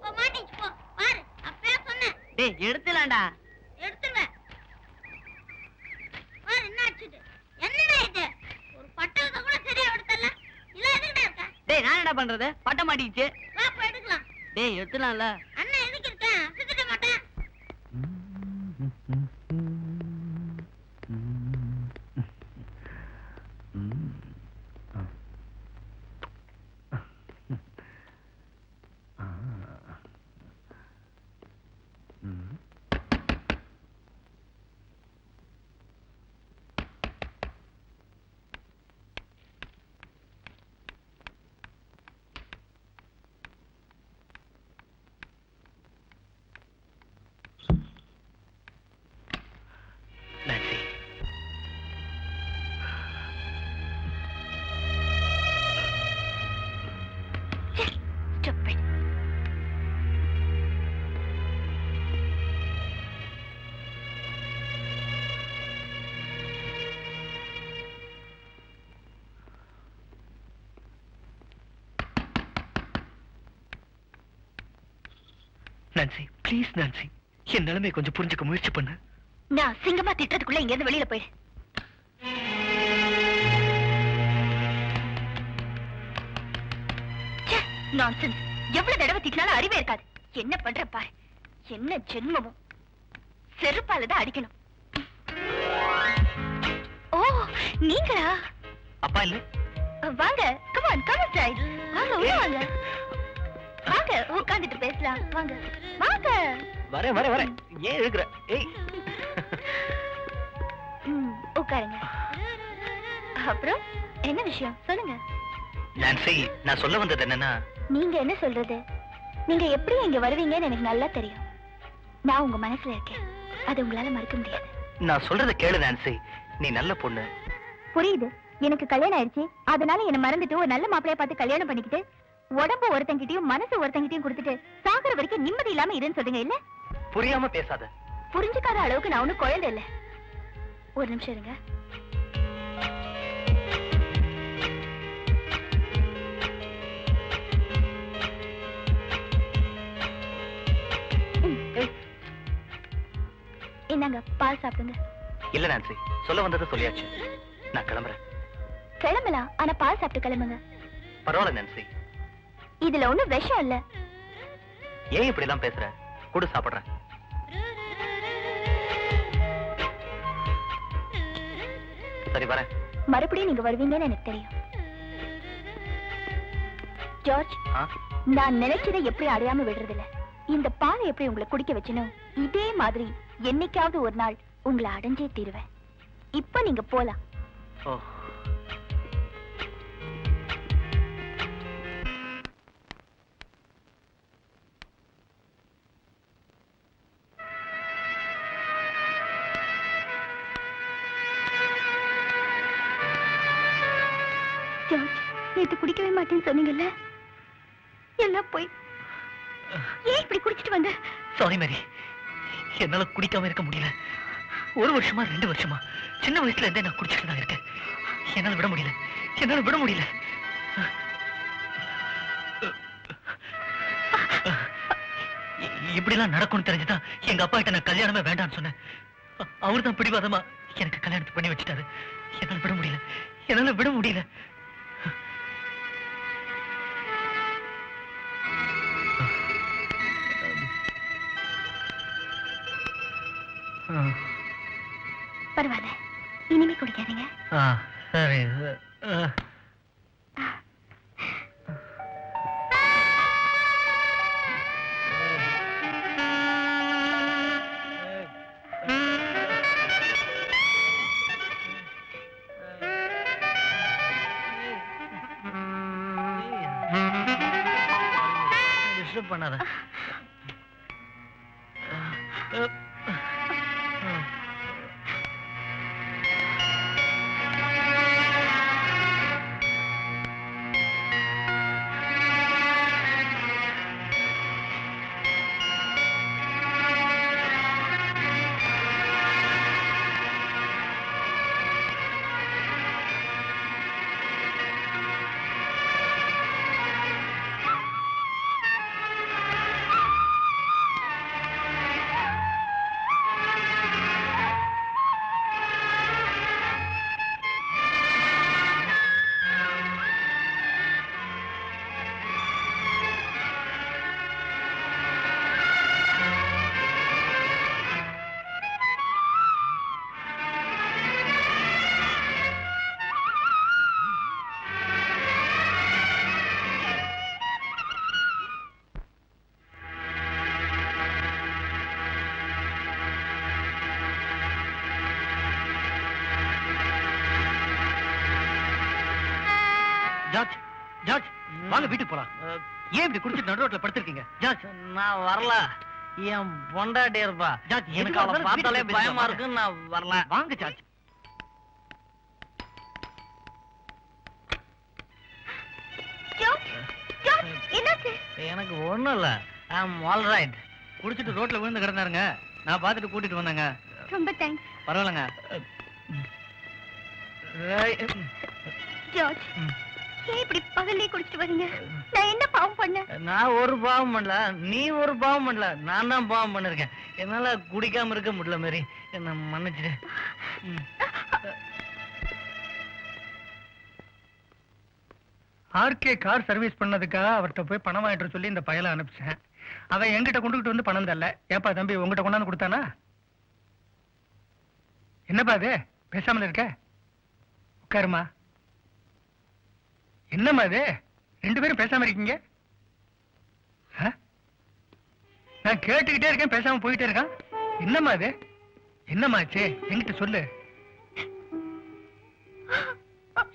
போ மாட்டிச்சு போ. பாரு அப்பவே சொன்னேன். டேய் எடுத்துலாம்டா. எடுத்துவேன். பாரு என்ன ஆச்சுது. என்னடா இது? ஒரு பட்டத்தை கூட சரியா எடுத்தல. இல்ல எதுக்குடா இருக்க? டேய் நான் என்ன பண்றது? பட்ட மாட்டிச்சு. வா போய் எடுக்கலாம். டேய் எடுத்துலாம்ல. அண்ணா எதுக்கு இருக்க? சுத்திட மாட்டேன். நான்சி ப்ளீஸ் நான்சி, என் நிலைமை கொஞ்சம் புரிஞ்சுக்க முயற்சி பண்ணு. நான் சிங்கமா திட்டத்துக்குள்ள இங்க இருந்து வெளியில போயிடு. நான்சென்ஸ். எவ்வளவு தடவை திட்டினாலும் அறிவே இருக்காது. என்ன பண்ற பாரு. என்ன ஜென்மமும். செருப்பாலதான் அடிக்கணும். ஓ நீங்களா? அப்பா இல்ல? வாங்க, come on, come inside. வாங்க உள்ள வாங்க. வாங்க உட்கார்ந்துட்டு பேசலாம். வாங்க வாங்க. வரேன். ஏன் இருக்கிற? ஏய் உட்காருங்க. அப்புறம் என்ன விஷயம் சொல்லுங்க. நான்சி, நான் சொல்ல வந்தது என்னன்னா, நீங்க என்ன சொல்றது? நீங்க எப்படி இங்க வருவீங்கன்னு எனக்கு நல்லா தெரியும். நான் உங்க மனசுல இருக்கேன். அது உங்களால மறக்க முடியாது. நான் சொல்றத கேளு நான்சி, நீ நல்ல பொண்ணு. புரியுது. எனக்கு கல்யாணம் ஆயிடுச்சு, அதனால என்ன மறந்துட்டு ஒரு நல்ல மாப்பிளைய பார்த்து கல்யாணம் பண்ணிக்கிட்டு உடம்பு ஒருத்தங்கிட்டையும் மனசு ஒருத்தங்கிட்டையும் கொடுத்துட்டு சாகுற வரைக்கும் நிம்மதி இல்லாம இருன்னு சொல்றீங்க இல்ல? புரியாம பேசாத. புரிஞ்சுக்காத அளவுக்கு நான் ஒண்ணும் குழந்தை இல்ல. ஒரு நிமிஷம் இருங்க. என்னங்க பால் சாப்பிடுங்க. இல்ல நான்சி, சொல்ல வந்ததை சொல்லியாச்சு. நான் கிளம்புறேன். கிளம்பலாம், ஆனா பால் சாப்பிட்டு கிளம்புங்க. பரவாயில்ல நான்சி. இதுல ஒண்ணும் விஷம் இல்ல. ஏன் இப்படி எல்லாம் பேசுற? கூட சாப்பிடுறேன். சரி வரேன். மறுபடியும் நீங்க வருவீங்கன்னு எனக்கு தெரியும். ஜார்ஜ், நான் நினைச்சதை எப்படி அடையாம விடுறதில்ல. இந்த பாலை எப்படி உங்களை குடிக்க வச்சனோ இதே மாதிரி என்னைக்காவது ஒரு நாள் உங்களை அடைஞ்சே தீருவேன். இப்ப நீங்க போலாம். ஓ ஜார்ஜ், நேத்து குடிக்கவே மாட்டேன்னு சொன்னீங்கல்ல, எல்லாம் போய் ஏன் இப்படி குடிச்சிட்டு வந்த? சாரி மேரி, என்னால குடிக்காம இருக்க முடியல. 1 வருஷமா 2 வருஷமா சின்ன வயசுல இருந்தே நான் குடிச்சிட்டு தான் இருக்கேன். என்னால விட முடியல. இப்படி எல்லாம் நடக்கும்னு தெரிஞ்சுதான் எங்க அப்பா கிட்ட நான் கல்யாணமே வேண்டாம்னு சொன்னேன். அவரு தான் பிடிவாதமா எனக்கு கல்யாணத்தை பண்ணி வச்சுட்டாரு. என்னால விட முடியல. பரவாயில்ல, இனிமே குடிக்காதீங்க. சரி. டிஸ்டர்ப் பண்ணாத. ஜார்ஜ், வாங்க வீட்டுக்கு போலாம். ஏன் இப்படி குடிச்சிட்டு நடு ரோட்ல படுத்திருக்கீங்க? ஜார்ஜ், நான் வரல. என் பொண்டாட்டி இருப்பா. ஜார்ஜ், எனக்கு அவளை பார்த்தாலே பயமா இருக்கு. நான் வரல. வாங்க ஜார்ஜ். என்னாச்சு? எனக்கு ஒண்ணும் இல்ல. I'm all right. குடிச்சிட்டு ரோட்ல விழுந்து கிடந்தாருங்க. நான் பார்த்துட்டு கூட்டிட்டு வந்தேங்க. ரொம்ப தேங்க்ஸ். பரவாயில்லங்க. ஜார்ஜ், ஏன் இப்படி பகல்லே குடிச்சிட்டு வரீங்க? நான் என்ன பாவம் பண்ணேன்? நான் ஒரு பாவம் பண்ணல, நீ ஒரு பாவம் பண்ணல, நான் தான் பாவம் பண்ணிருக்கேன். என்னால குடிக்காம இருக்க முடியல மேரி, என்ன மன்னிச்சிடு. ஆர்கே கார் சர்வீஸ் பண்ணதுக்காக அவர்கிட்ட போய் பணம் வாங்கிட்டு சொல்லி இந்த பயலை அனுப்பிச்சேன். அவன் என்கிட்ட கொண்டுகிட்டு வந்து பணம் தரல. ஏப்பா தம்பி, உங்ககிட்ட கொண்டாந்து கொடுத்தானா? என்னப்பா அது, பேசாமல் இருக்க? உட்காருமா. என்னம்மா இது, ரெண்டு பேரும் பேசாம இருக்கீங்க? நான் கேட்டுக்கிட்டே இருக்கேன், பேசாம போயிட்டே இருக்கான். என்னம்மா இது, என்னம்மாச்சு, என்கிட்ட சொல்லு.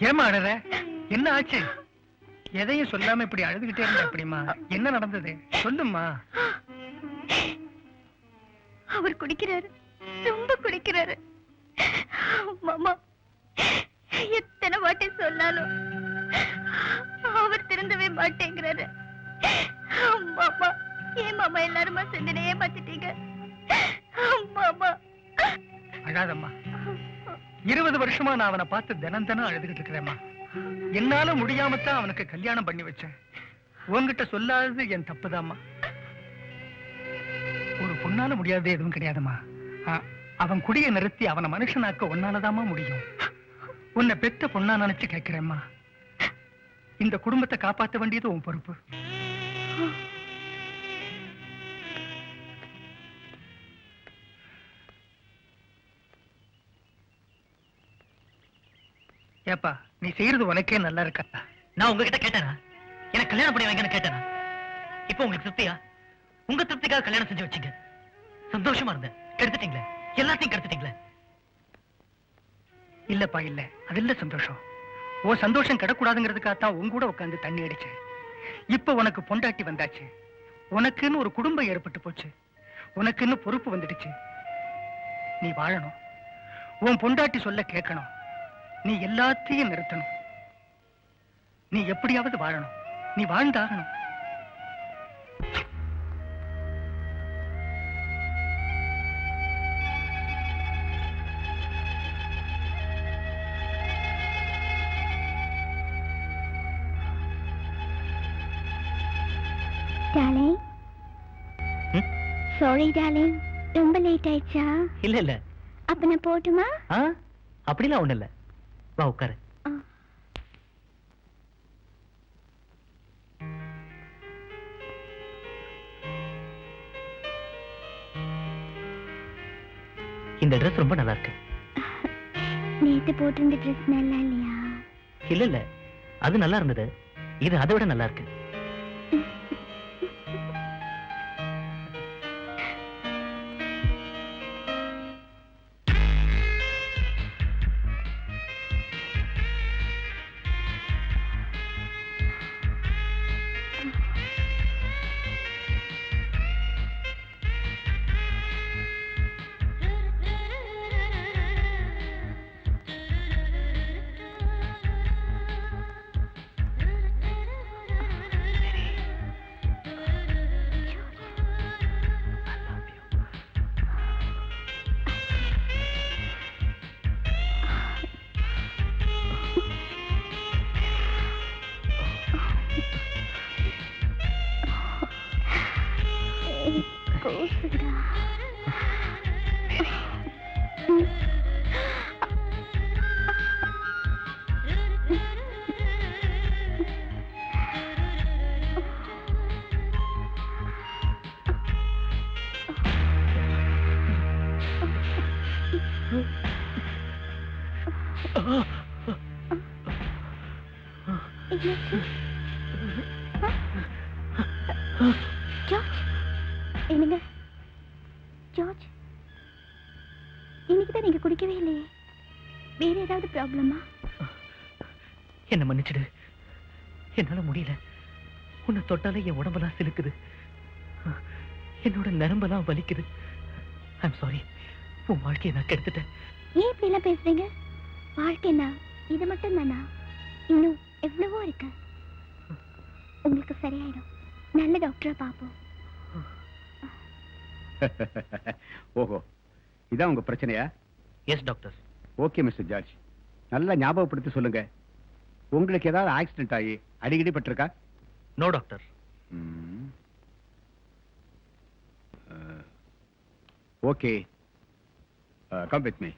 ஏமா அழற, என்ன ஆச்சு? எதையும் சொல்லாம இப்படி அழுதுகிட்டே இருந்த அப்படிமா? என்ன நடந்தது சொல்லுமா. அவர் குடிக்கிறாரு, ரொம்ப குடிக்கிறாரு மாமா. எத்தனை வாட்டி சொன்னாலும் அவர் திருந்தவே மாட்டேங்கிறாரு மாமா. ஏன் மாமா எல்லாருமா சேர்ந்து ஏமாத்திட்டீங்க மாமா? அழாதம்மா. 20 வருஷமா நான் அவனை பார்த்து தினம் தினம் அழுதுகிட்டு இருக்கிறேம்மா. என்னால முடியாமத்தான் அவனுக்கு கல்யாணம் பண்ணி வச்சேன். உன்கிட்ட சொல்லாதது என் தப்புதாம்மா. ஒரு பொண்ணால முடியாதது எதுவும் கிடையாதுமா. அவன் குடியை நிறுத்தி அவனை மனுஷனாக்க உன்னாலதாம்மா முடியும். உன்னை பெத்த பொண்ணா நினைச்சு கேட்கிறேம்மா. இந்த குடும்பத்தை காப்பாற்ற வேண்டியது உன் பொறுப்பு. ஏப்பா, நீ செய்யறது உனக்கே நல்லா இருக்கா? நான் உங்ககிட்ட கேட்டேனா எனக்கு கல்யாணம் பண்ணி வைங்கன்னு கேட்டேனா? இப்ப உங்களுக்கு திருப்தியா? உங்க திருப்திக்காக கல்யாணம் செஞ்சு வச்சீங்க, சந்தோஷமா இருந்தேன். கெடுத்துட்டீங்களே, எல்லாத்தையும் கெடுத்துட்டீங்களே. இல்லப்பா, இல்ல, அது இல்ல சந்தோஷம். உன் சந்தோஷம் கிடக்கூடாதுங்கிறதுக்காகத்தான் உன் கூட உட்காந்து தண்ணி அடிச்சேன். இப்ப உனக்கு பொண்டாட்டி வந்தாச்சு, உனக்குன்னு ஒரு குடும்பம் ஏற்பட்டு போச்சு, உனக்குன்னு பொறுப்பு வந்துடுச்சு. நீ வாழணும், உன் பொண்டாட்டி சொல்ல கேட்கணும், நீ எல்லாத்தையும் நிறுத்தணும். நீ எப்படியாவது வாழணும், நீ வாழ்ந்தாகணும். டார்லிங், சாரி டார்லிங், ரொம்ப லேட் ஆயிடுச்சா? இல்ல இல்ல. அப்ப நான் போட்டுமா? அப்படிலாம் ஒண்ணு இல்ல, வா உட்காரு. இந்த ட்ரெஸ் ரொம்ப நல்லா இருக்கு. நேத்து போட்டிருந்த ட்ரெஸ் நல்லா இல்லையா? இல்ல இல்ல, அது நல்லா இருந்தது, இது அதை விட நல்லா இருக்கு. ஜார்ஜ், என்னங்க ஜார்ஜ், இன்னைக்குதான் நீங்க குடிக்கவே இல்லையே. வேற ஏதாவது ப்ராப்ளமா? என்ன மன்னிச்சிடு, என்னால முடியல. உன்னை தொட்டாலே என் உடம்பெல்லாம் சிலுக்குது, என்னோட நரம்பெல்லாம் வலிக்குது. ஐம் சாரி, உன் வாழ்க்கையை நான் கெடுத்துட்டேன். ஏன் இப்படி எல்லாம் பேசுறீங்க? வாழ்க்கைனா இது மட்டும் தானா? இன்னும் எவ்வளவோ இருக்கு. உங்களுக்கு சரியாயிடும். நல்ல டாக்டரா பாப்போம். ஓஹோ, இதான் உங்க பிரச்சனையா? Yes doctor. Okay mister George, நல்லா ஞாபகப்படுத்தி சொல்லுங்க. உங்களுக்கு ஏதாவது ஆக்சிடென்ட் ஆகி அடிக்கடி பட்டிருக்கா? No doctor. Okay, come with me.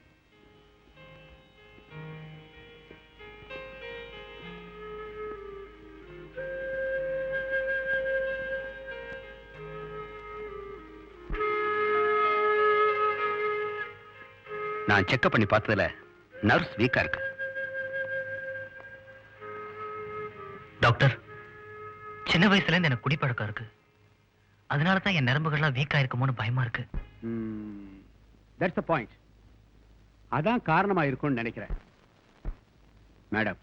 நான் செக்அப் பண்ணி பார்த்ததுல நர்வ்ஸ் வீக்கா இருக்கு. டாக்டர், சின்ன வயசுல இருந்து எனக்கு குடிப்பழக்கம் இருக்கு. அதனால தான் என் நரம்புகள்லாம் வீக்கா இருக்குமோன்னு பயமா இருக்கு. That's the point. அதான் காரணமா இருக்கும்னு நினைக்கிறேன். மேடம்,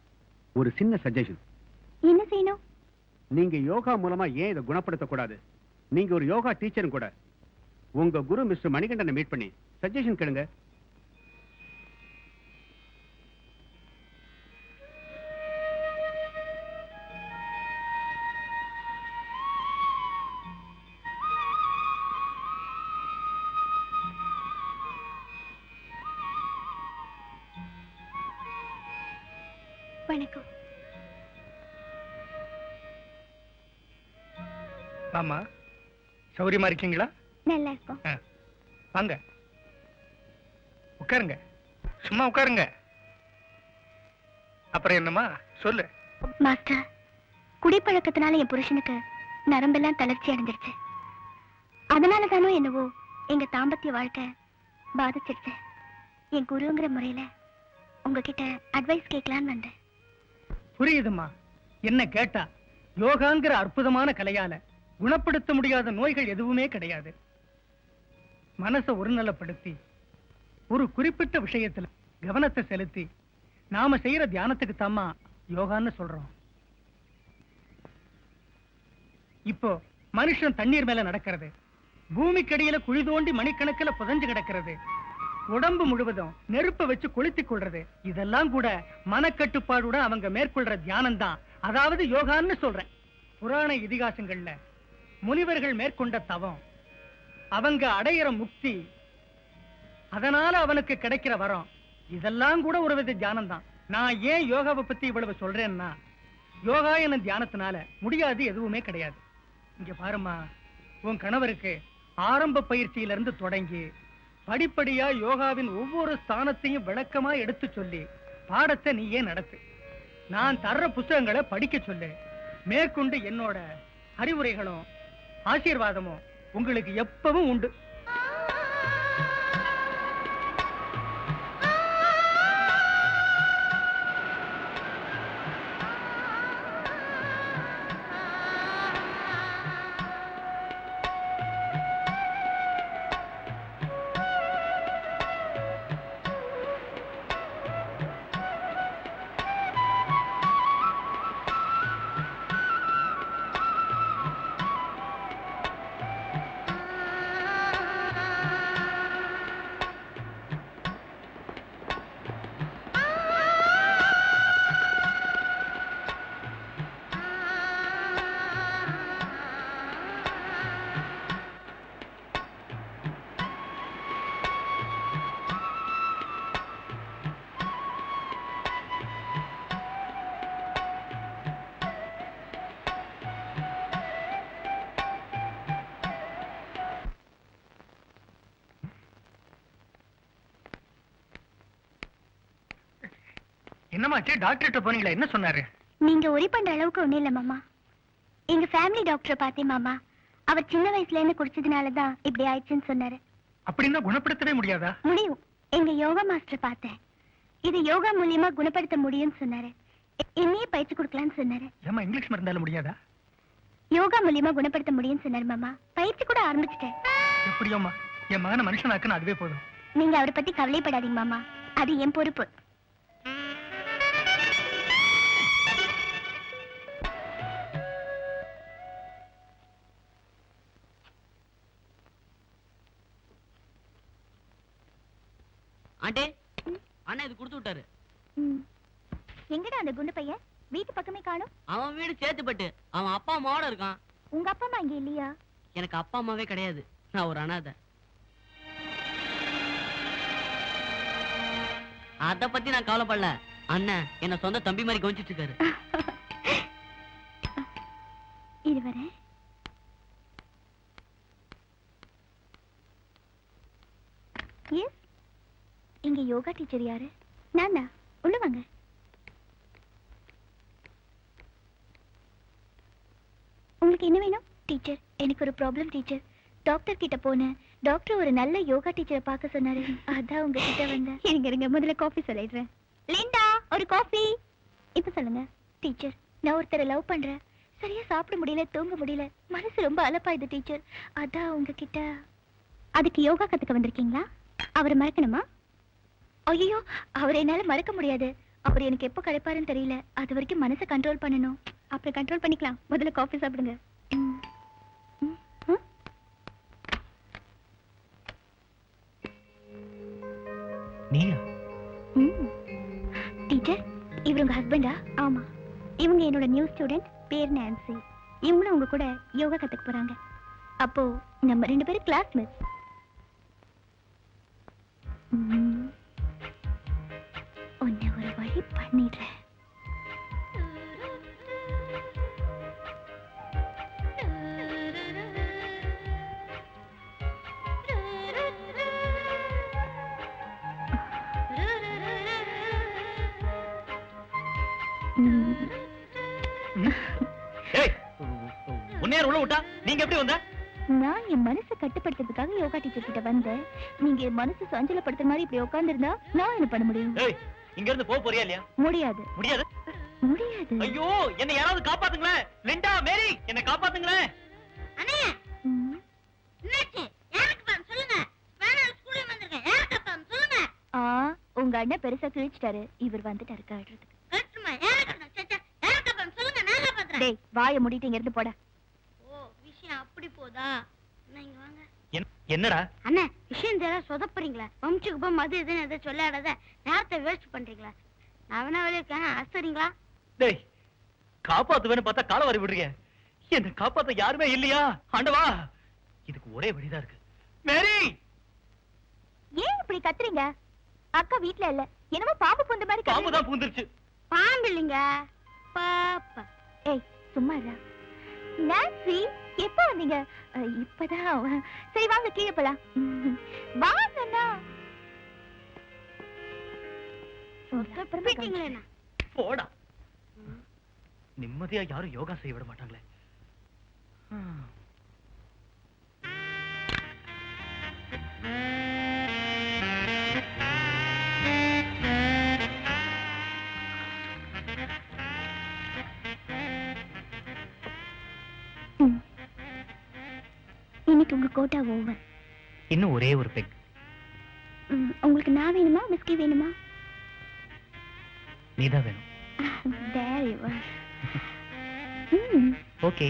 ஒரு சின்ன சஜஷன். என்ன செய்யணும்? நீங்க யோகா மூலமா ஏன் இதை குணப்படுத்த கூடாது? நீங்க ஒரு யோகா டீச்சரும் கூட. உங்க குரு மிஸ்டர் மணிகண்டனை மீட் பண்ணி சஜஷன் கேளுங்க. வணக்கம். ஆமா, சௌரியமா இருக்கீங்களா? நல்லா இருக்கும். வாங்க, உட்காருங்க. சும்மா உட்காருங்க. அப்புறம் என்னம்மா சொல்லு. மாஸ்டர், குடிப்பழக்கத்தினால என் புருஷனுக்கு நரம்பெல்லாம் தளர்ச்சி அடைஞ்சிருச்சு. அதனால தானோ என்னவோ எங்க தாம்பத்திய வாழ்க்கை பாதிச்சிருச்சு. என் குருங்கிற முறையில உங்ககிட்ட அட்வைஸ் கேட்கலான்னு வந்தேன். புரியுதுமா. என்ன கேட்டா, யோகாங்கிற அற்புதமான கலையால குணப்படுத்த முடியாத நோய்கள் எதுவுமே கிடையாது. மனசை ஒருநிலைப்படுத்தி ஒரு குறிப்பிட்ட விஷயத்துல கவனத்தை செலுத்தி நாம செய்யற தியானத்துக்கு தாமா யோகான்னு சொல்றோம். இப்போ மனுஷன் தண்ணீர் மேல நடக்கிறது, பூமிக்கடியில குழி தோண்டி மணிக்கணக்கில் புதஞ்சு கிடக்கிறது, உடம்பு முழுவதும் நெருப்ப வச்சு கொளுத்திக் கொள்றது, இதெல்லாம் கூட மனக்கட்டுப்பாடுடன் அவங்க மேற்கொள்ற தியானம் தான், அதாவது யோகான்னு சொல்றேன். புராண இதிகாசங்கள்ல முனிவர்கள் மேற்கொண்ட தவம், அவங்க அடையிற முக்தி, அதனால அவனுக்கு கிடைக்கிற வரம், இதெல்லாம் கூட ஒரு வித தியானம் தான். நான் ஏன் யோகாவை பத்தி இவ்வளவு சொல்றேன்னா, யோகா என தியானத்தினால முடியாது எதுவுமே கிடையாது. இங்க பாருமா, உன் கணவருக்கு ஆரம்ப பயிற்சியிலிருந்து தொடங்கி படிப்படியா யோகாவின் ஒவ்வொரு ஸ்தானத்தையும் விளக்கமா எடுத்து சொல்லி பாடத்தை நீயே நடத்து. நான் தர்ற புத்தகங்களை படிக்க சொல்லு. மேற்கொண்டு என்னோட அறிவுரைகளும் ஆசீர்வாதமும் உங்களுக்கு எப்பவும் உண்டு. என்னமாச்சு? டாக்டர்கிட்ட போனீங்களா? என்ன சொன்னாரு? நீங்க ஒரி பண்ற அளவுக்கு ஒண்ணு இல்ல மாமா. எங்க ஃபேமிலி டாக்டரை பார்த்தேன் மாமா. அவர் சின்ன வயசுல இருந்து குடிச்சதுனாலதான் இப்படி ஆயிடுச்சுன்னு சொன்னாரு. அப்படின்னா குணப்படுத்தவே முடியாதா? முடியும். எங்க யோகா மாஸ்டர் பார்த்தேன். இது யோகா மூலியமா குணப்படுத்த முடியும்னு சொன்னாரு. என்னையே பயிற்சி கொடுக்கலாம்னு சொன்னாரு. ஏமா இங்கிலீஷ் மருந்தால முடியாதா? யோகா மூலியமா குணப்படுத்த முடியும்னு சொன்னாரு மாமா. பயிற்சி கூட ஆரம்பிச்சிட்டேன். எப்படியோமா, என் மகனை மனுஷனாக்குன்னு அதுவே போதும். நீங்க அவரை பத்தி கவலைப்படாதீங்க மாமா, அது என் பொறுப்பு. ஆண்டே, அண்ணா இது கொடுத்து விட்டாரு. எங்கடா அந்த குண்டு பையன்? வீட்டு பக்கமே காணோம். அவன் வீடு சேத்துப்பட்டு, அவன் அப்பா அம்மாவோட இருக்கான். உங்க அப்பா அம்மா இங்க இல்லையா? எனக்கு அப்பா அம்மாவே கிடையாது, நான் ஒரு அனாதை. அத பத்தி நான் கவலைப்படல. அண்ணன் என்ன சொந்த தம்பி மாதிரி கவனிச்சிட்டு இருக்காரு. இது வரேன். எஸ், இங்க யோகா டீச்சர் யாரு? நான் தான். உள்ள வாங்க. உங்களுக்கு என்ன வேணும்? டீச்சர், எனக்கு ஒரு ப்ராப்ளம் டீச்சர். டாக்டர் கிட்ட போனேன். டாக்டர் ஒரு நல்ல யோகா டீச்சரை பார்க்க சொன்னாரு. அதான் உங்ககிட்ட வந்தேன். இருங்க முதல்ல காஃபி சொல்லிடுறேன். லிண்டா, ஒரு காஃபி. இப்ப சொல்லுங்க. டீச்சர், நான் ஒருத்தரை லவ் பண்றேன். சரியா சாப்பிட முடியல, தூங்க முடியல, மனசு ரொம்ப அலப்பாயுது டீச்சர். அதான் உங்ககிட்ட. அதுக்கு யோகா கத்துக்க வந்திருக்கீங்களா? அவரை மறக்கணுமா? ஐயோ, அவரை என்னால மறக்க முடியாது. அவர் எனக்கு எப்போ கிடைப்பாருன்னு தெரியல. அது வரைக்கும் மனசை கண்ட்ரோல் பண்ணணும். அப்புறம் கண்ட்ரோல் பண்ணிக்கலாம். முதல்ல காஃபி சாப்பிடுங்க. நீயா? டீச்சர், இவர் உங்க ஹஸ்பண்டா? ஆமா. இவங்க என்னோட நியூ ஸ்டூடெண்ட், பேர் நான்சி. இவங்களும் உங்க கூட யோகா கத்துக்க போறாங்க. அப்போ நம்ம 2 பேரும் கிளாஸ்மேட்ஸ். உன்னை ஒரு வழி பண்ணிடுறேன். உன்னையார் உள்ள விட்டா? நீங்க எப்படி வந்த? நான் என் மனசை கட்டுப்படுத்துறதுக்காக யோகா டீச்சர் கிட்ட வந்தேன். நீங்க என் மனசு சஞ்சலப்படுத்துற மாதிரி இப்படி உட்கார்ந்திருந்தா நான் என்ன பண்ண முடியும்? இங்க இருந்து போக போறியா இல்லையா? முடியாது. முடியாது? முடியாது. ஐயோ, என்ன யாராவது காப்பாத்துங்களேன். லிண்டா, மேரி, என்ன காப்பாத்துங்களேன். அண்ணே, என்னாச்சு? யாருக்கு பாம் சொல்லுங்க. ஸ்பானர் ஸ்கூல்ல வந்திருக்கேன். யாருக்கு பாம் சொல்லுங்க. உங்க அண்ணன் பெருசா கிழிச்சிட்டாரு. இவர் வந்துட்டாரு காட்டுறதுக்கு. கட்டுமா? யாருக்கு? சச்சா, யாருக்கு பாம் சொல்லுங்க. நான் காப்பாத்துறேன். டேய், வாயை மூடிட்டு இங்க இருந்து போடா. ஓ, விஷயம் அப்படி போதா? நான் இங்க வாங்க. என்னடா? அண்ணே, விஷயம் தெரியல சொதப்புறீங்களா? வம்சுக்கு போய் மது எதுன்னு எதை சொல்லாடாத நேரத்தை வேஸ்ட் பண்றீங்களா? நான் வேணா வெளியே இருக்கேன், அசறீங்களா? டேய், காப்பாத்துவேன்னு பார்த்தா கால வரி விடுறீங்க. என்ன காப்பாத்த யாருமே இல்லையா? ஆண்டவா, இதுக்கு ஒரே வழிதான் இருக்கு. மேரி, ஏன் இப்படி கத்துறீங்க? அக்கா வீட்ல இல்ல. என்னமோ பாம்பு பூந்த மாதிரி பாம்பு தான் பூந்துருச்சு. பாம்பு இல்லைங்க, பாப்பா. ஏய், சும்மா இருடா. நான்சி, எப்ப வந்தீங்க? இப்பதான். சரி வாங்க, கீழே போலாம். வாங்கண்ணா. போடா. நிம்மதியா யாரும் யோகா செய்ய விட மாட்டாங்களே. இன்னைக்கு உங்க கோட்டா ஓவர். இன்னும் ஒரே ஒரு பெக். உங்களுக்கு நான் வேணுமா, பிஸ்கி வேணுமா? நீதான் வேணும். There you are. ஓகே,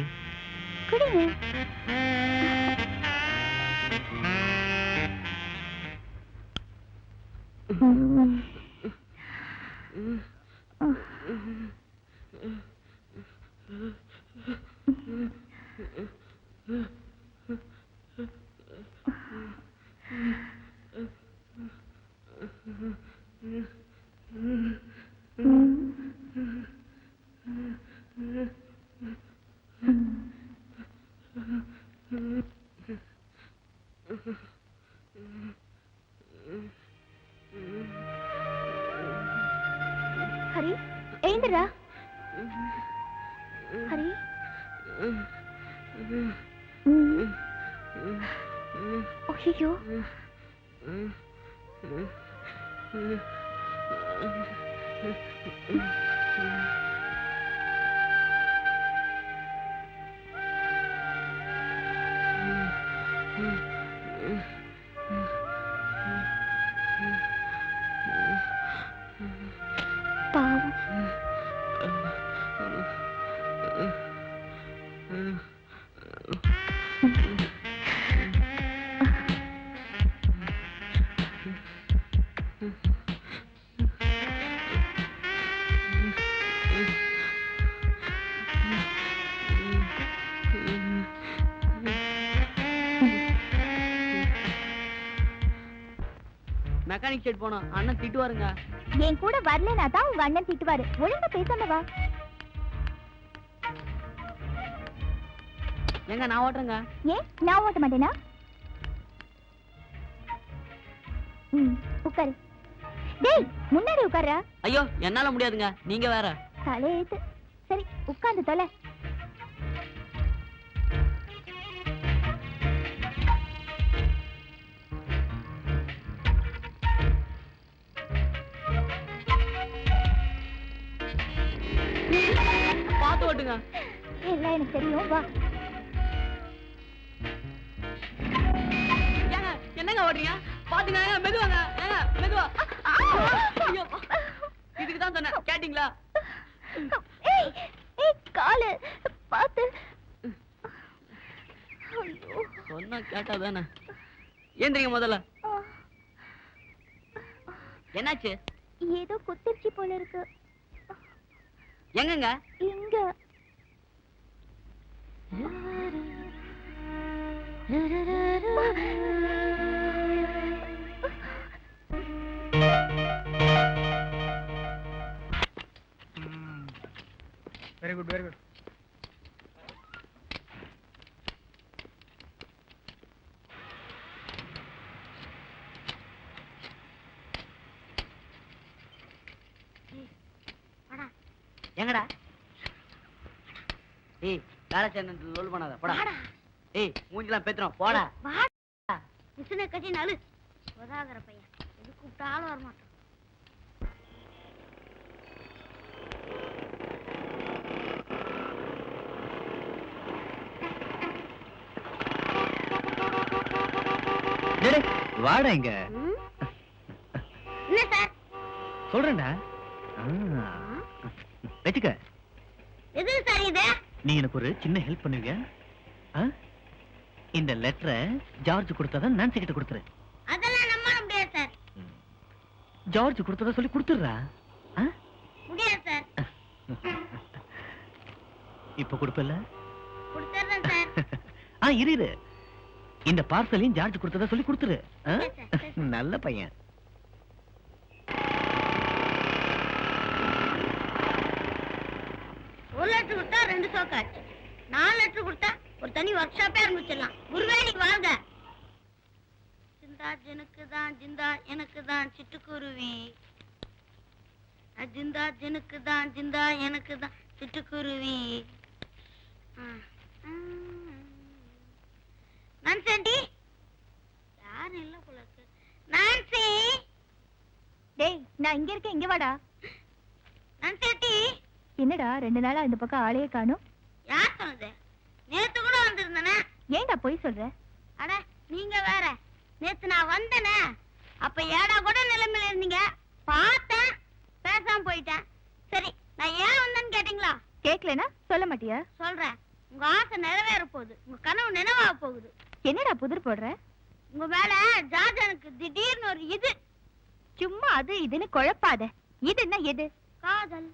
குடிங்க. ஹரி, எழுந்துடா. ஹரி. ஐயோ. பாவம். மெக்கானிக் ஷெட் போனோம். அண்ணன் திட்டுவாருங்க. என் கூட வரலனா தான் உங்க அண்ணன் திட்டுவாரு. ஒழுங்கா பேசாம வா. எங்க நான் ஓட்டுறேங்க. ஏன் நான் ஓட்ட மாட்டேனா? உட்காரு. டேய் முன்னாடி உட்கார்றா. ஐயோ என்னால முடியாதுங்க, நீங்க வேற. தலையெழுத்து. சரி உட்கார்ந்து தொலை. பாத்து ஓட்டுங்க. எல்லாம் எனக்கு தெரியும், வா. ஏங்க என்னங்க ஓடுறீங்க? பாத்துங்க, மெதுவாங்க. ஏங்க மெதுவா. ஐயோ, இதுக்கு தான் சொன்னேன், கேட்டீங்களா? ஏய் ஏய் காலு பாத்து. ஐயோ சொன்னா கேட்டா தானே. ஏந்திரிங்க முதல்ல. என்னாச்சு? ஏதோ குத்திருச்சு போல இருக்கு. எங்கங்க? இங்க. Very good very good. எங்கடா? ஏய் வேலை சேனல் லோல் பண்ணாத, போடா. ஏய் மூஞ்சிலாம் பேத்துறோம், போடா. மிஷினை கட்டி நாலு உதாகிற பையன் எது கூப்பிட்டாலும் வரமாட்டான். வாடா இங்க. என்ன சார்? சொல்றேன்டா. வச்சுக்க. எது சார் இது? நீ எனக்கு ஒரு சின்ன ஹெல்ப் பண்ணுவீங்க? இந்த லெட்டரை ஜார்ஜ் கொடுத்ததான் நான்சி கிட்ட கொடுத்துரு. அதெல்லாம் நம்ப முடியாது சார். ஜார்ஜ் கொடுத்ததா சொல்லி கொடுத்துடுறா. முடியாது சார். இப்ப கொடுப்பல? கொடுத்துறேன் சார். இரு. இந்த பார்சலையும் ஜார்ஜ் கொடுத்ததா சொல்லி கொடுத்துரு. நல்ல பையன். ஒரு லெட்டர் கொடுத்தா 2 சோக்காச்சு. 4 லெட்டர் கொடுத்தா ஒரு தனி ஒர்க் ஷாப்பே ஆரம்பிச்சிடலாம். குருவேணி வாங்க. ஜிந்தா ஜனுக்கு தான் ஜிந்தா எனக்கு தான் சிட்டுக்குருவி. ஜிந்தா ஜனுக்கு தான் ஜிந்தா எனக்கு தான் சிட்டுக்குருவி. நான்சி யாரும் இல்ல போல இருக்கு. நான்சி. டேய் நான் இங்க இருக்கேன், இங்க வாடா. நான்சி என்னடா 2 நாளா இந்த பக்கம் ஆளையே காணோம்? யார் சொன்னது? நேத்து கூட வந்திருந்தனே. ஏன்டா போய் சொல்ற? அட நீங்க வேற. நேத்து நான் வந்தனே, அப்ப ஏடா கூட நிலைமையில இருந்தீங்க. பார்த்தேன், பேசாம போயிட்டேன். சரி நான் ஏன் வந்தேன்னு கேட்டீங்களா? கேட்கலனா சொல்ல மாட்டியா? சொல்றேன். உங்க ஆசை நிறைவேற போகுது, உங்க கனவு நினைவாக போகுது. என்னடா புதிர் போடுற? உங்க மேல ஜார்ஜனுக்கு திடீர்னு ஒரு இது. சும்மா அது இதுன்னு குழப்பாத. இதுன்னா எது? காதல்.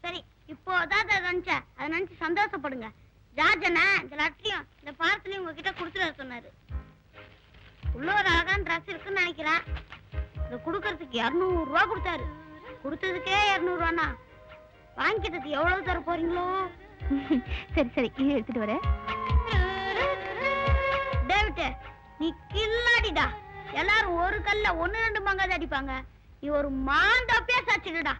சரி இப்போ அதான் நினைச்சேன், அதை நினைச்சு சந்தோஷப்படுங்க. ஜார்ஜனை இந்த லட்சியம் இந்த பார்சலையும் உங்ககிட்ட கொடுத்துட சொன்னாரு. உள்ள ஒரு அழகான ட்ரெஸ் இருக்குன்னு நினைக்கிறேன். இதை கொடுக்கறதுக்கு 200 ரூபா கொடுத்தாரு. கொடுத்ததுக்கே 200 ரூபானா வாங்கிட்டது எவ்வளவு தர போறீங்களோ? சரி சரி இது எடுத்துட்டு வரேன். டேவிட் நீ கில்லாடிடா. எல்லாரும் ஒரு கல்ல 1-2 மங்காத அடிப்பாங்க. நீ ஒரு மாந்தோப்பியா சாச்சிடுடா.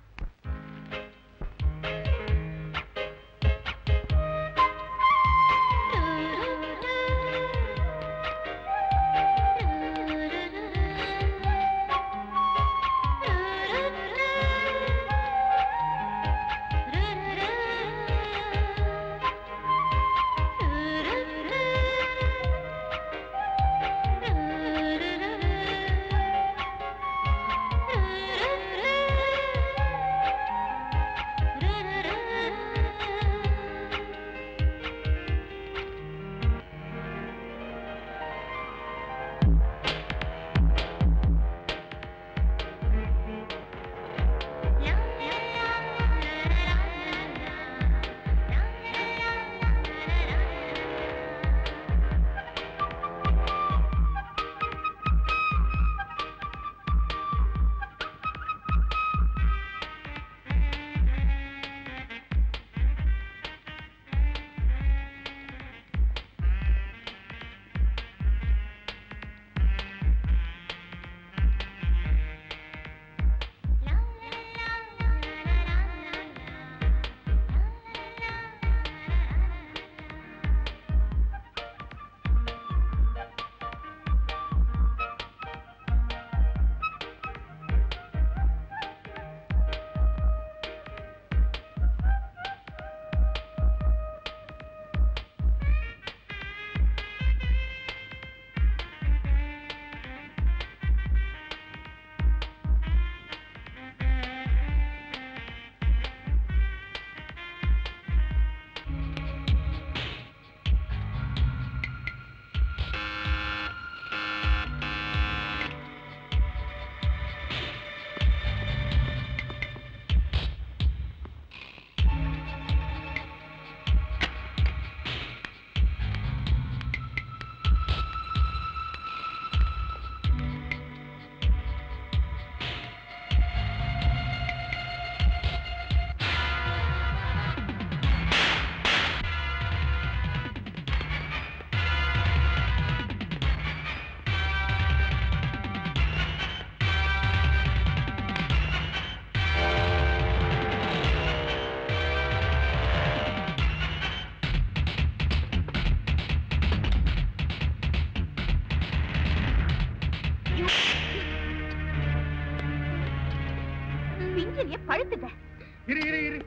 இரு இரு இரு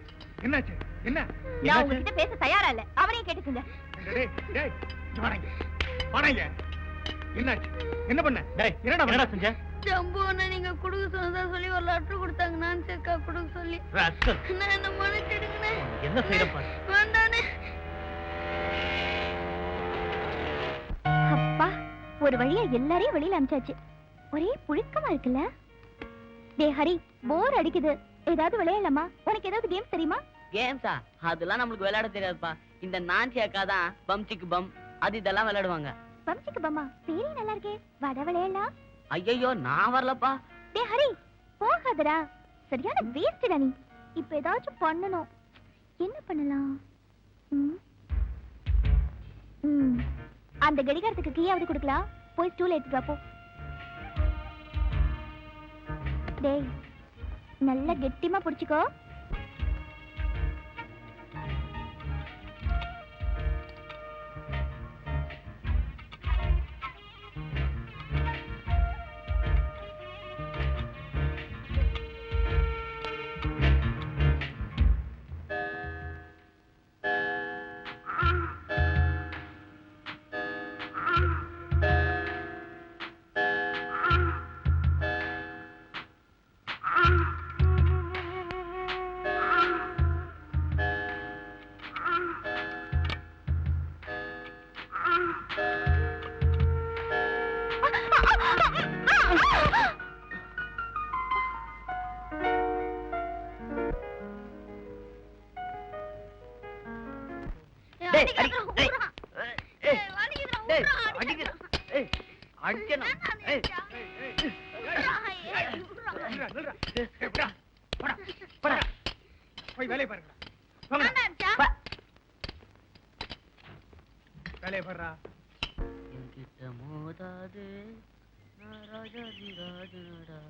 என்னாச்சு என்ன நான் உங்ககிட்ட பேச தயாரா இல்ல. அவரையும் கேட்டுக்குங்க. டேய் டேய் இங்க வாங்க வாங்க. என்னாச்சு என்ன பண்ண? டேய் என்னடா செஞ்ச? ஜம்பு அண்ணா நீங்க குடுக்க சொன்னதா சொல்லி ஒரு லெட்டர் கொடுத்தாங்க. நான் செக்கா குடுக்க சொல்லி. ராஸ்கல். நான் என்ன மன்னிச்சிடுங்கண்ணே. என்ன செய்யறப்பா? வேண்டானே. அப்பா ஒரு வழியா எல்லாரையும் வெளியில அனுப்பிச்சாச்சு. ஒரே புழுக்கமா இருக்குல்ல? டேய் ஹரி, போர் அடிக்குது. ஏதாவது விளையாடலாமா? உனக்கு ஏதாவது கேம் தெரியுமா? கேம்ஸா? அதெல்லாம் நம்மளுக்கு விளையாட தெரியாதுப்பா. இந்த நான்சி அக்கா தான் பம்சிக்கு பம் அது இதெல்லாம் விளையாடுவாங்க. பம்சிக்கு பம்மா பேரே நல்லா இருக்கே. வாடா விளையாடலாம். ஐயோ நான் வரலப்பா. டேய் ஹரி, போகாதடா. சரியான வேஸ்டடா நீ. இப்ப ஏதாச்சும் பண்ணணும். என்ன பண்ணலாம்? அந்த கடிகாரத்துக்கு கீயாவது கொடுக்கலாம். போய் ஸ்டூல் எடுத்துட்டு வா போ. டேய் நல்லா கெட்டிமா புடிச்சுக்கோ. போய் வேலையை பாருங்க. வேலையை பாருடா. என்கிட்ட மோதாது நான் ராஜாதி ராஜனடா.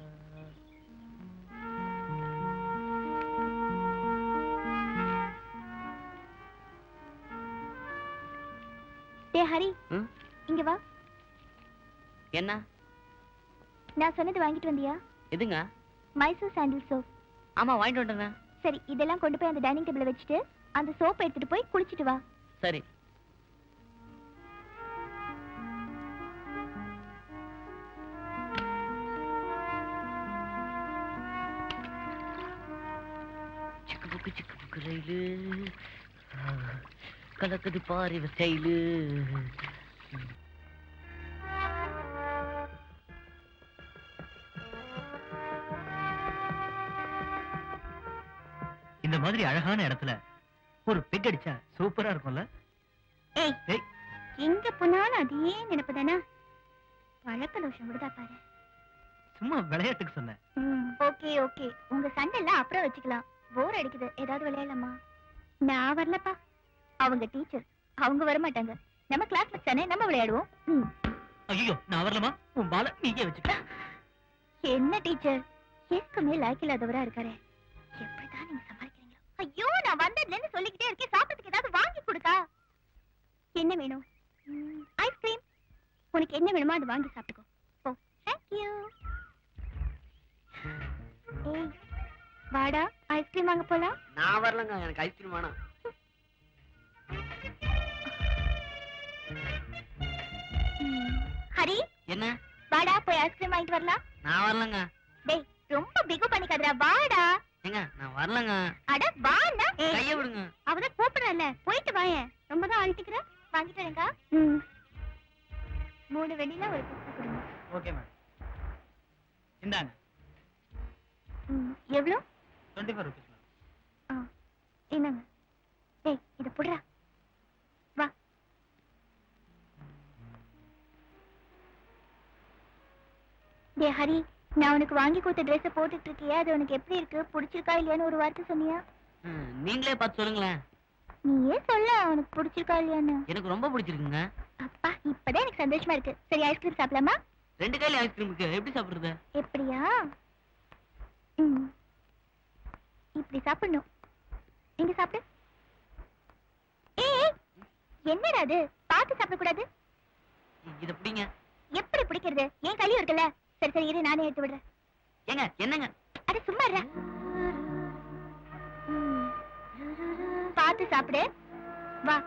டேய் ஹரி, இங்க வா. என்ன? நான் சொன்னது வாங்கிட்டு வந்தியா? எதுங்க? மைசூர் சாண்டில் சோப். ஆமா வாங்கிட்டு வந்துட்டேங்க. சரி இதெல்லாம் கொண்டு போய் அந்த டைனிங் டேபிள்ல வச்சுட்டு அந்த சோப் எடுத்துட்டு போய் குளிச்சிட்டு வா. சரி. சிக்கு புக்கு ரயிலு கலக்குது பாரு ஸ்டைலு. இந்த மாதிரி அழகான இடத்துல ஒரு பெக் அடிச்சா சூப்பரா இருக்கும்ல? ஏய் எங்க போனாலும் அதே நினைப்பு தானே. பழக்க தோஷம் விடுதா பாரு. சும்மா விளையாட்டுக்கு சொன்னேன். ஓகே ஓகே உங்க சண்டை எல்லாம் அப்புறம் வச்சுக்கலாம். போர் அடிக்குது. ஏதாவது விளையாடலாமா? நான் வரலப்பா. அவங்க டீச்சர், அவங்க வர மாட்டாங்க. நம்ம கிளாஸ்ல தானே, நம்ம விளையாடுவோம். ஐயோ நான் வரலமா? உன் பால நீங்க வச்சுக்க. என்ன டீச்சர் எதுக்குமே லாய்க்கு இல்லாதவரா இருக்காரு. எப்படிதான் நீங்க சமாளிக்கிறீங்க? ஐயோ நான் வந்ததுல இருந்து சொல்லிக்கிட்டே இருக்கேன். சாப்பிட்டதுக்கு ஏதாவது வாங்கி கொடுக்கா. என்ன வேணும்? ஐஸ்கிரீம். உனக்கு என்ன வேணுமோ அது வாங்கி சாப்பிட்டுக்கோ. ஓ தேங்க்யூ. ஏய் வாடா ஐஸ்கிரீம் வாங்க போலாம். நான் வரலங்க, எனக்கு ஐஸ்கிரீம் வேணாம். ஹரி என்ன? வாடா போய் ஐஸ்கிரீம் வாங்கிட்டு வரலாம். நான் வரலங்க. டேய் ரொம்ப பிகு பண்ணிக்காதடா. வாடா. ஏங்க நான் வரலங்க. அட வாடா. கைய விடுங்க. அவதான் கூப்பிடுறல, போயிட்டு வாயே. ரொம்ப தான் அழுத்திக்கிற. வாங்கிட்டு வரேங்க. 3 வெண்ணிலா ஒரு பிஸ்கட் கொடுங்க. Okay ma'am. இந்தாங்க. எவ்வளவு? 24 rupees மேம். என்னங்க? டேய் இத புடுறா. வா. டேய் ஹரி, நான் உனக்கு வாங்கி கொடுத்த ட்ரெஸ் போட்டுட்டு இருக்கியா? அது உனக்கு எப்படி இருக்கு? பிடிச்சிருக்கா இல்லையான்னு ஒரு வார்த்தை சொன்னியா? நீங்களே பார்த்து சொல்லுங்களேன். நீயே சொல்ல உனக்கு பிடிச்சிருக்கா இல்லையான்னு. எனக்கு ரொம்ப பிடிச்சிருக்குங்க. அப்பா இப்பதான் எனக்கு சந்தோஷமா இருக்கு. சரி ஐஸ்கிரீம் சாப்பிடலாமா? 2 கையில ஐஸ்கிரீம் இருக்கு, எப்படி சாப்பிடுறது? எப்படியா? இப்படி சாப்பிடணும். இங்க சாப்பிடு. ஏய் என்னடா அது? பார்த்து சாப்பிடக்கூடாது. இத பிடிங்க. எப்படி பிடிக்கிறது? என் கையில இருக்குல்ல. சரி சரி இரு, நானே எடுத்து விடுறேன். ஏங்க என்னங்க? அட சும்மா இருடா. பார்த்து சாப்பிடு. வா.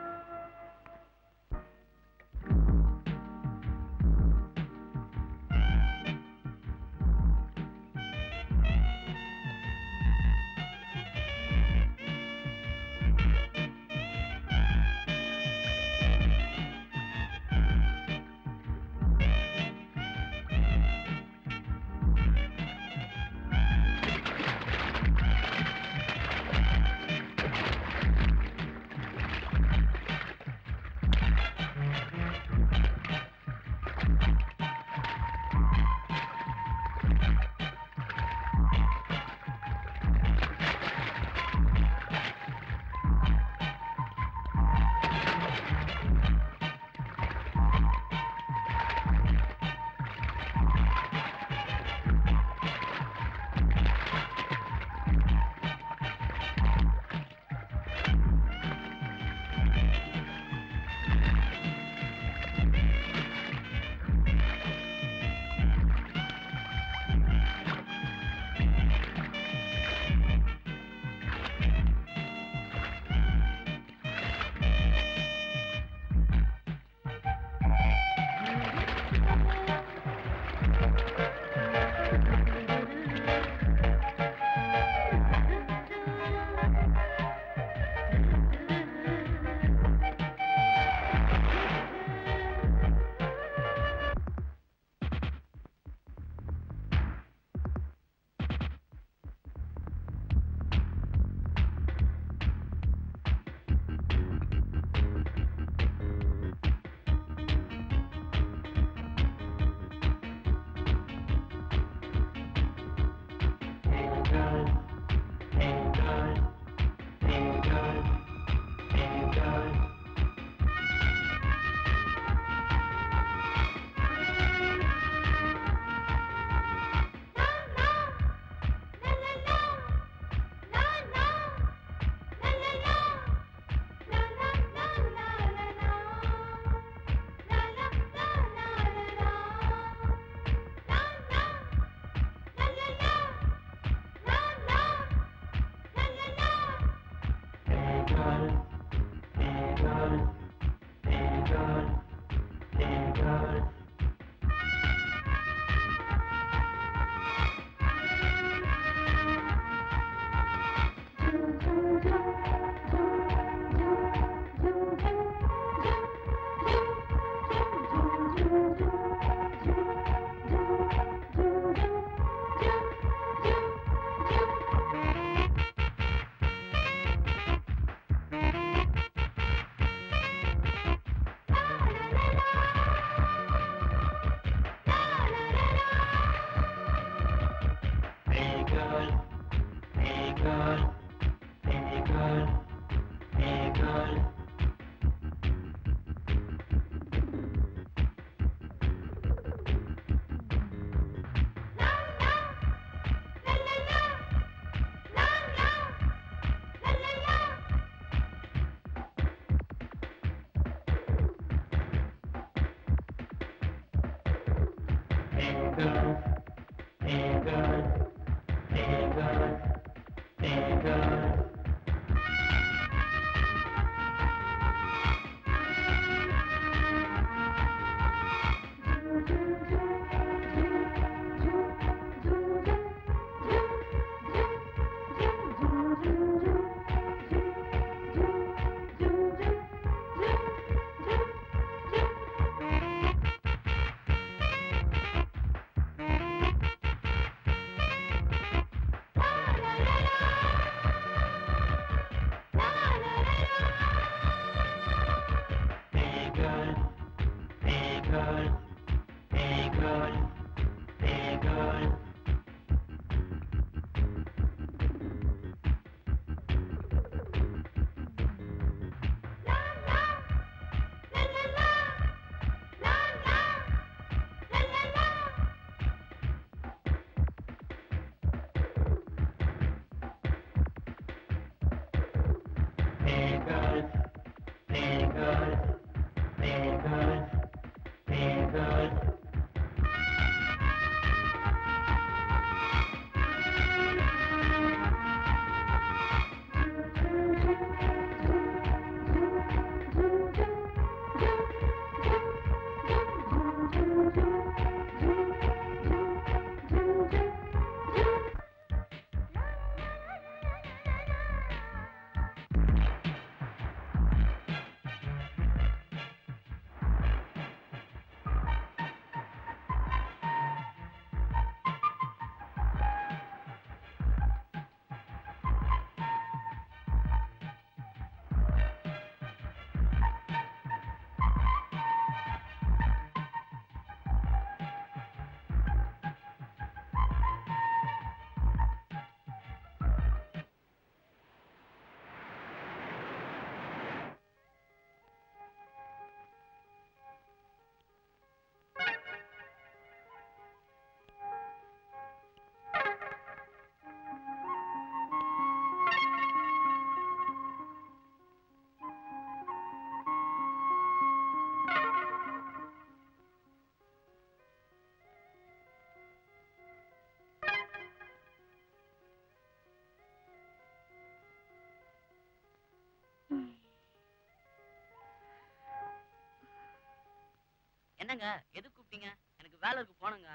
என்னங்க எதுக்கு கூப்பிட்டீங்க? எனக்கு வேலை இருக்கு, போனுங்க.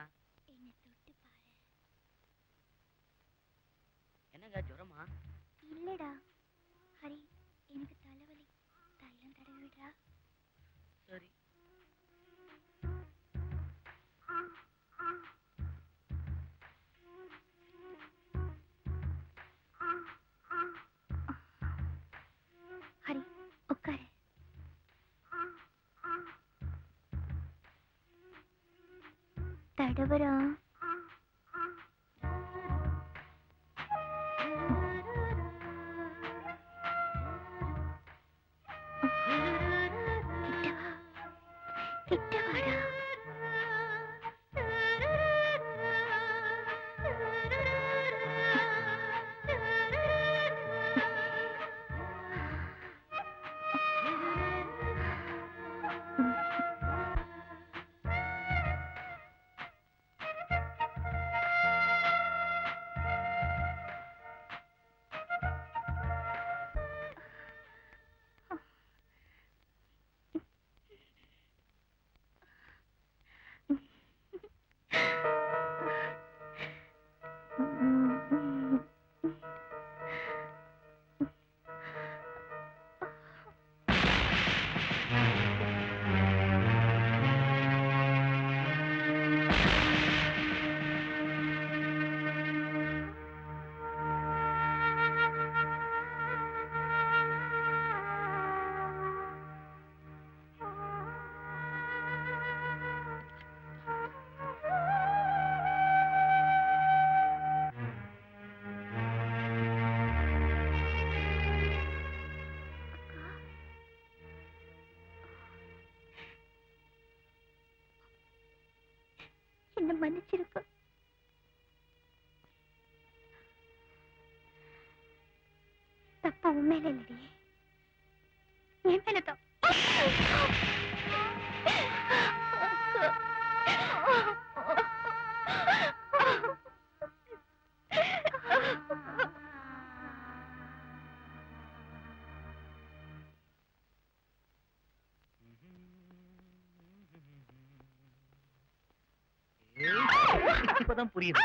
என்ன தொட்டு பாரு. என்னங்க ஜுரமா? இல்லடா ஹரி, எனக்கு தலைவலி. தைலம் தடவி விடுறா. சரி. ஹரி உட்காரு. தடவுறா. கிட்ட வாடா. என்ன மன்னிச்சிருக்க. தப்பா உண்மையில இல்லடி, என் மேல தான். இப்பதான் புரியுது.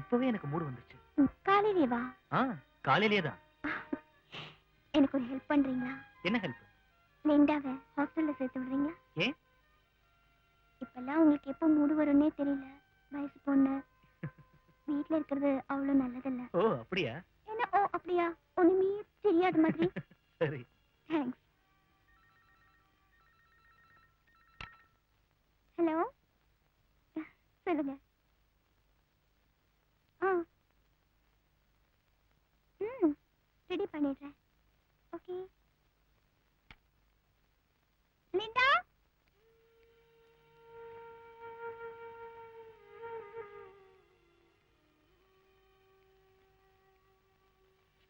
இப்பவே எனக்கு மூடு வந்துச்சு. காலையிலே வா. காலையிலேயே தான். எனக்கு ஒரு ஹெல்ப் பண்றீங்களா? என்ன ஹெல்ப்? லிண்டாவை ஹாஸ்டல்ல சேர்த்து விடுறீங்களா? ஏன்? இப்பெல்லாம் உங்களுக்கு எப்ப மூடு வரும்னே தெரியல. வயசு பொண்ணு, வீட்டுல இருக்கிறது அவ்வளவு நல்லதில்ல. ஓ அப்படியா? என்ன ஓ அப்படியா? ஒண்ணுமே தெரியாத மாதிரி. சரி. தேங்க்ஸ். ஹலோ, சொல்லுங்க. ரெடி பண்ணிடுறேன். ஓகே. லிண்டா,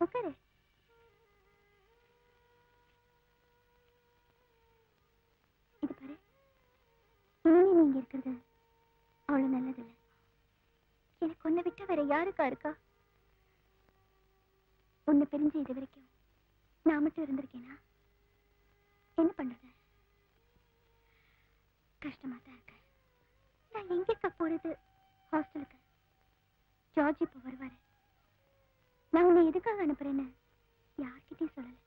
உட்காரு. இது பாரு, இனிமே நீங்க இருக்கிறது அவ்வளவு நல்லதில்லை. எனக்கு உன்னை விட்டு வேற யாருக்கா இருக்கா? உன்னை பிரிஞ்சு இது வரைக்கும் நான் மட்டும் இருந்திருக்கேனா? என்ன பண்றது? கஷ்டமா தான் இருக்கு. நான் எங்கக்கா போறது? ஹாஸ்டலுக்கு. ஜார்ஜ் இப்ப வருவாரு. நான் உன்னை எதுக்காக அனுப்புறேன்னு யார்கிட்டயும் சொல்லல.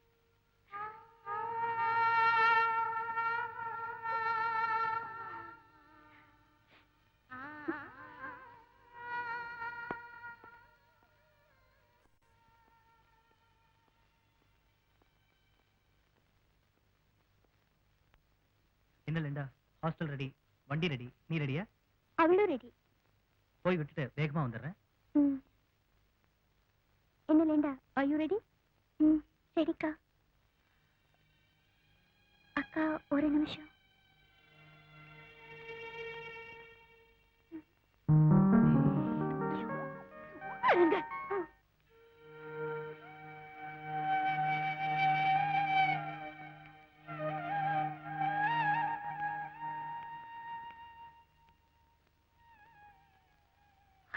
என்ன லிண்டா, ஹாஸ்டல் ரெடி, வண்டி ரெடி, நீ ரெடியா? அவளும் ரெடி. போய் விட்டுட்டு வேகமா வந்துடுறேன். என்ன லிண்டா, are you ready? சரிக்கா. அக்கா ஒரு நிமிஷம்.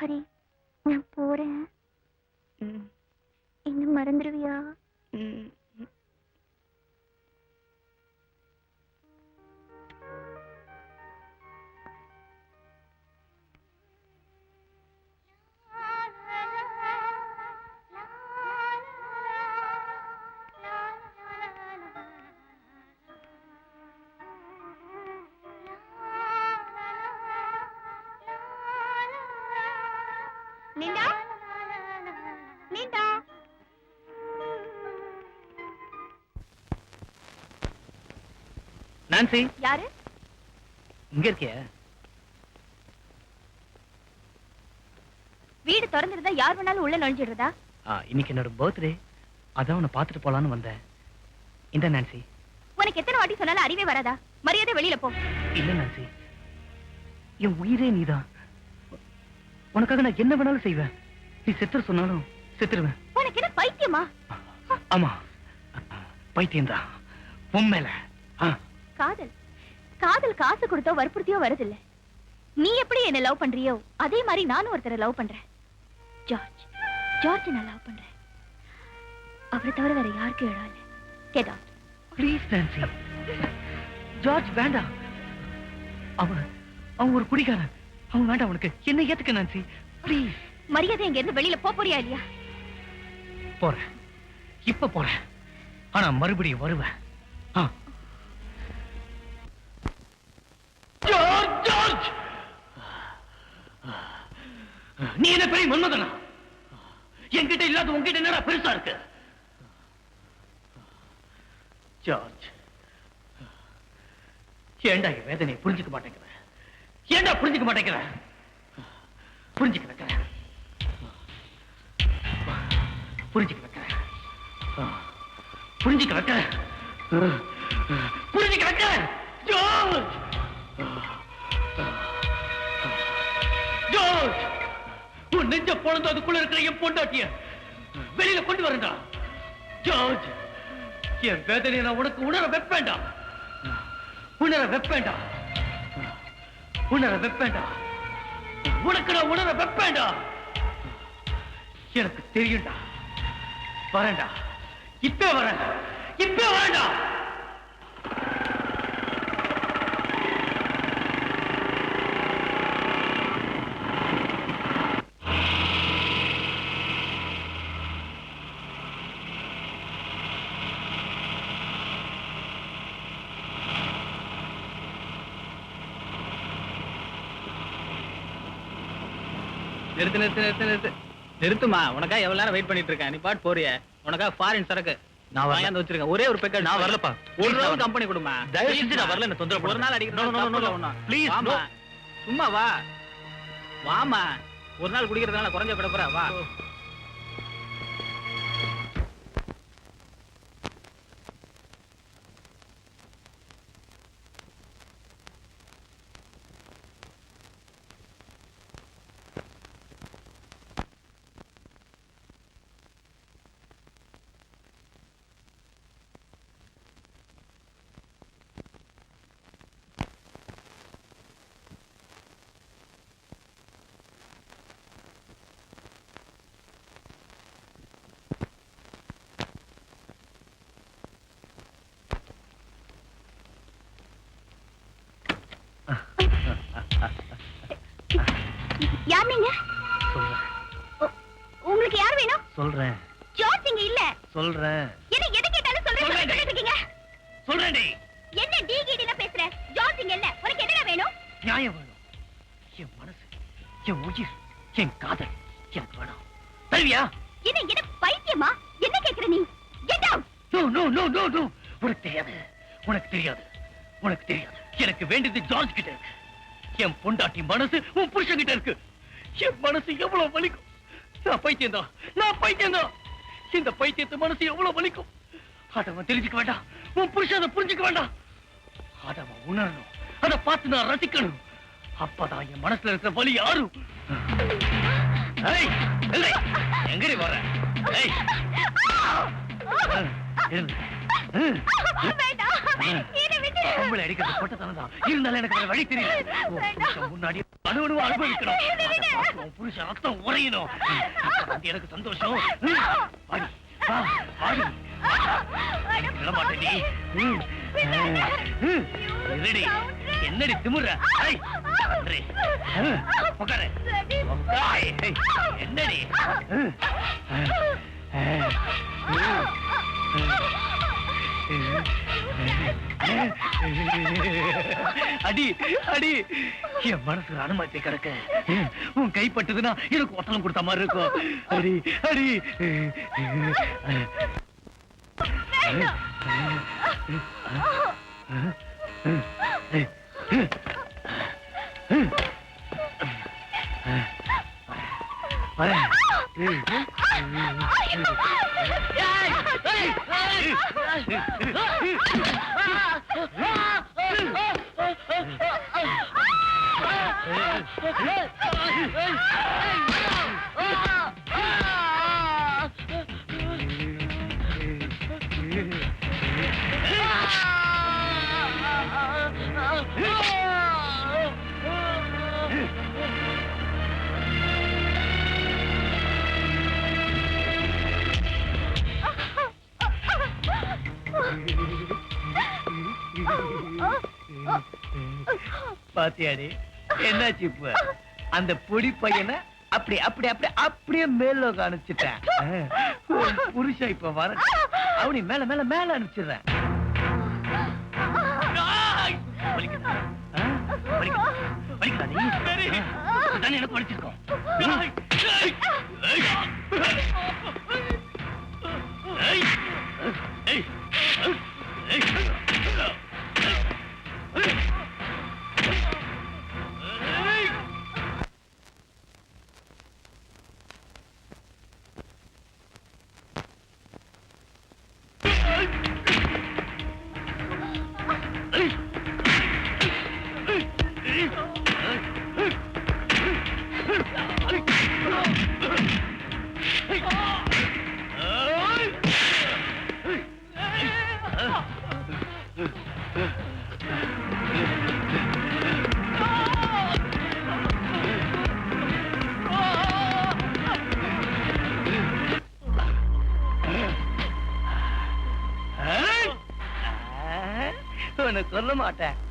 ஹரி, நான் போறேன். இன்னும் மறந்துடுவியா? நான்சி யாரு? இங்க இருக்கிய? வீடு திறந்திருந்தா யார் வேணாலும் உள்ள நுழைஞ்சிடுறதா? இன்னைக்கு என்னோட பர்த்டே, அதான் உன்னை பார்த்துட்டு போலான்னு வந்தேன். இந்த நான்சி. உனக்கு எத்தனை வாட்டி சொன்னாலும் அறிவே வராதா? மரியாதை வெளியில போ. இல்ல நான்சி, என் உயிரே நீதான். உனக்காக நான் என்ன வேணாலும் செய்வேன். நீ செத்துரு சொன்னாலும் செத்துருவேன். உனக்கு என்ன பைத்தியமா? ஆமா, பைத்தியம்தான் உன் மேல. காதல் காதல் காசு கொடுத்தோ வற்புறுத்தியோ வருதில்ல. நீ எப்படி என்ன லவ் பண்றியோ அதே மாதிரி நானும் ஒருத்தரை லவ் பண்றேன். ஜார்ஜ் ஜார்ஜ் நான் லவ் பண்றேன். அவரை தவிர வேற யாருக்கும் இடம் இல்ல. Get out. Please Nancy. George வேண்டாம். அவன் ஒரு குடிகாரன். அவன் வேண்டாம் உனக்கு. என்ன ஏத்துக்க நான்சி, ப்ளீஸ். மரியாதை இங்க இருந்து வெளியில போறியா இல்லையா? போறேன், இப்ப போறேன். ஆனா மறுபடியும் வருவேன். ஜார்ஜ், நீ என்ன பெரிய மன்மதனா? என்கிட்ட இல்லாத உங்ககிட்ட என்னடா பெருசா இருக்கு? ஜார்ஜ், ஏண்டா என் வேதனையை புரிஞ்சுக்க மாட்டேங்கிற? ஏண்டா புரிஞ்சுக்க மாட்டேங்கிற? புரிஞ்சுக்க வைக்கிறேன், புரிஞ்சுக்க வைக்கிறேன், புரிஞ்சுக்க வைக்கிறேன், புரிஞ்சுக்க வைக்கிறேன். ஜார்ஜ், ஜார்ஜ், உன் நெஞ்ச பொழுது அதுக்குள்ள இருக்கிற என் பொண்டாட்டிய வெளியில கொண்டு வரண்டா. ஜார்ஜ், என் வேதனையை நான் உனக்கு உணர வைப்பேன்டா. உணர வைப்பேன்டா, உணர வைப்பேன்டா. உனக்கு நான் உணர வைப்பேன்டா. எனக்கு தெரியும்டா. வரேன்டா, இப்ப வரேன், இப்ப வரேன்டா. நிறுத்து நிறுத்து நிறுத்து நிறுத்து நிறுத்துமா. உனக்கா எவ்வளவு நேரம் வெயிட் பண்ணிட்டு இருக்கேன். நீ பாட்டு போறிய. உனக்கா ஃபாரின் சரக்கு நான் வாங்கி வச்சிருக்கேன். ஒரே ஒரு பேக்கெட். நான் வரலப்பா. ஒரு நாள் கம்பெனி கொடுமா. தயவு செஞ்சு நான் வரல. என்ன தொந்தரவு ஒரு நாள் அடிக்கிறேன். ப்ளீஸ் வாமா, சும்மா வா, வாமா. ஒரு நாள் குடிக்கிறதுனால குறைஞ்ச விட வா. யார் நீங்க? சொல்றேன், உங்களுக்கு யார் வேணும்? சொல்றேன், ஜார்ஜ் இங்க இல்ல. சொல்றேன். என்ன எது கேட்டாலும் சொல்லிட்டு இருக்கீங்க. சொல்றேன்டி. என்ன டிகிடில பேசுற? ஜார்ஜ் இங்க இல்ல. உனக்கு என்னடா வேணும்? நியாயம் வேணும். என் மனசு, என் உயிர், என் காதல் எனக்கு வேணும். தருவியா? என்ன பைத்தியமா? என்ன கேக்குற நீ? Get out. No no no no no. உனக்கு தெரியாது, உனக்கு தெரியாது, உனக்கு தெரியாது. எனக்கு வேண்டியது ஜார்ஜ் கிட்ட இருக்கு. என் பொண்டாட்டி மனசு உன் புருஷன் கிட்ட இருக்கு. என் மனசு எவ்வளவு வலிக்கும். நான் பைத்தியம்தான், நான் பைத்தியம்தான். இந்த பைத்தியத்து மனசு எவ்வளவு வலிக்கும். அதை அவன் தெரிஞ்சுக்க வேண்டாம். உன் புருஷன் அதை புரிஞ்சுக்க வேண்டாம். அதை அவன் உணரணும். அதை பார்த்து நான் ரசிக்கணும். அப்பதான் என் மனசுல இருக்கிற வலி யாரும். எங்கடி வர? பொம்பளை அடிக்கிறது பொட்டத்தனம்தான். இருந்தாலும் எனக்கு வேற வழி தெரியல. முன்னாடி அணுவணுவா அனுபவிக்கணும். உன் புருஷன் ரத்தம் உறையணும். அது எனக்கு சந்தோஷம். வாடி, வா, வாடி. விடமாட்டேன். என்னடி திமுற? உட்காரு. என்னடி? அடி அடி. என் மனசு அனுமதி கிடக்க. உன் கைப்பட்டதுன்னா எனக்கு ஒத்தலம் கொடுத்த மாதிரி இருக்கும். அடி அடி. பாத்தியாடி என்னாச்சு இப்ப அந்த பொடி பையனை அப்படி அப்படி அப்படி அப்படியே மேல அனுப்பிச்சிட்டேன் புருஷன் இப்ப வர அவனி மேல மேல மேல அனுப்பிச்சிடுறேன் எனக்கு படிச்சிருக்கோம்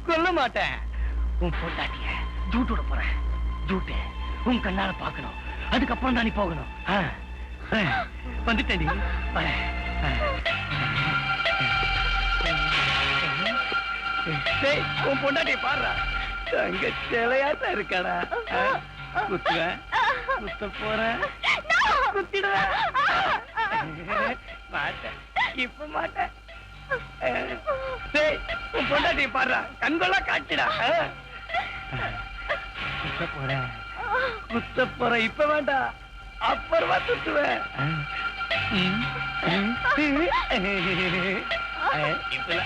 கொல்ல மாட்டேன் உன் பொண்டாட்டிய ஜூட்டோட போறேன் ஜூட்டு உன் கண்ணால பாக்கணும் அதுக்கப்புறம் தான் நீ போகணும் வந்துட்டேன் உன் பொண்டாட்டிய பாடுறா அங்க சிலையாத்தான் இருக்காடா குத்துவேன் குத்த போறேன் குத்திடுவேன் மாட்டேன் இப்ப மாட்டேன் உன் பொண்டாட்டிய பாடுறா கண்கொள்ளா காட்டிடா குத்த போற இப்ப வேண்டாம் அப்புறமா குத்துவேன்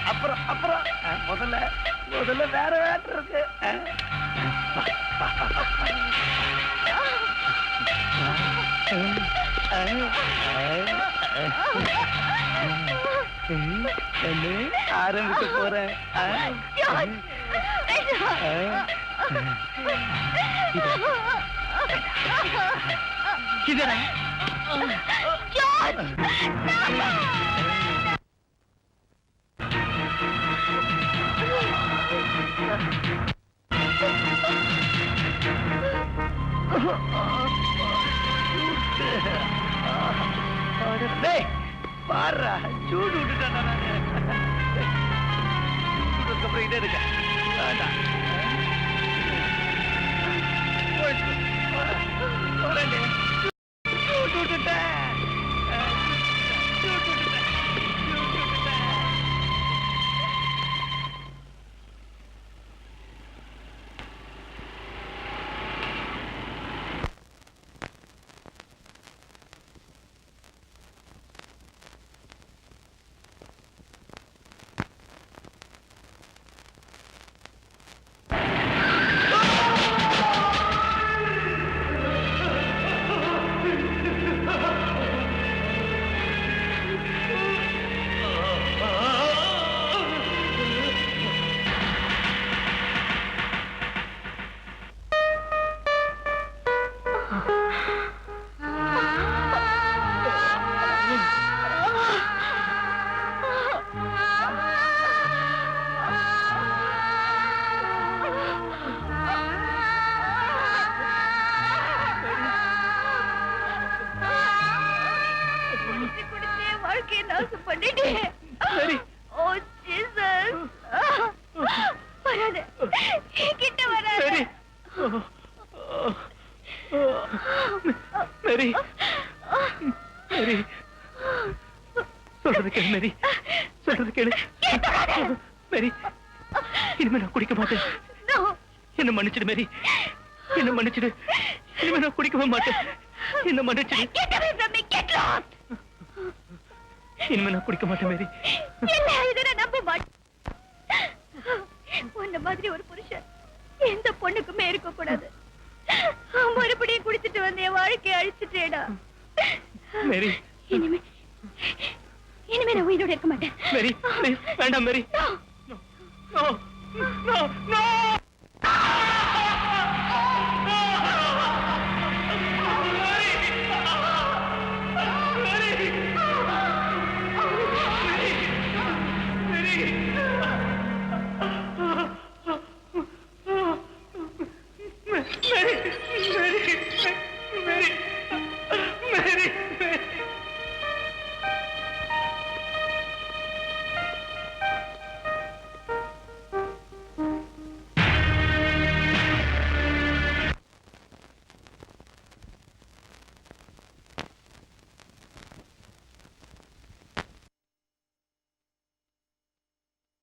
அப்புறம் அப்புறம் முதல்ல வேற வேட்டு இருக்கு ஆரம்பிக்க போறேன் பாடுறா சூடு விட்டுட்டேன் அப்புறம் இதே இருக்க சொல்றது கேளு மேரி இனிமே நான் குடிக்க மாட்டேன். என்ன மன்னிச்சிடு மேரி, என்ன மன்னிச்சிடு. இனிமே நான் குடிக்கவே மாட்டேன். என்ன மன்னிச்சிடு. இனிமே நான் குடிக்க மாட்டேன் மேரி. நம்ப மாட்டேன். உன்ன மாதிரி ஒரு புருஷன் எந்த பொண்ணுக்குமே இருக்க கூடாது. மறுபடியும் குடிச்சிட்டு வந்து என் வாழ்க்கையை அழிச்சிட்டேடா மேரி. இனிமே நான் உயிரோட இருக்க மாட்டேன். மேரி, வேண்டாம் மேரி. No no no.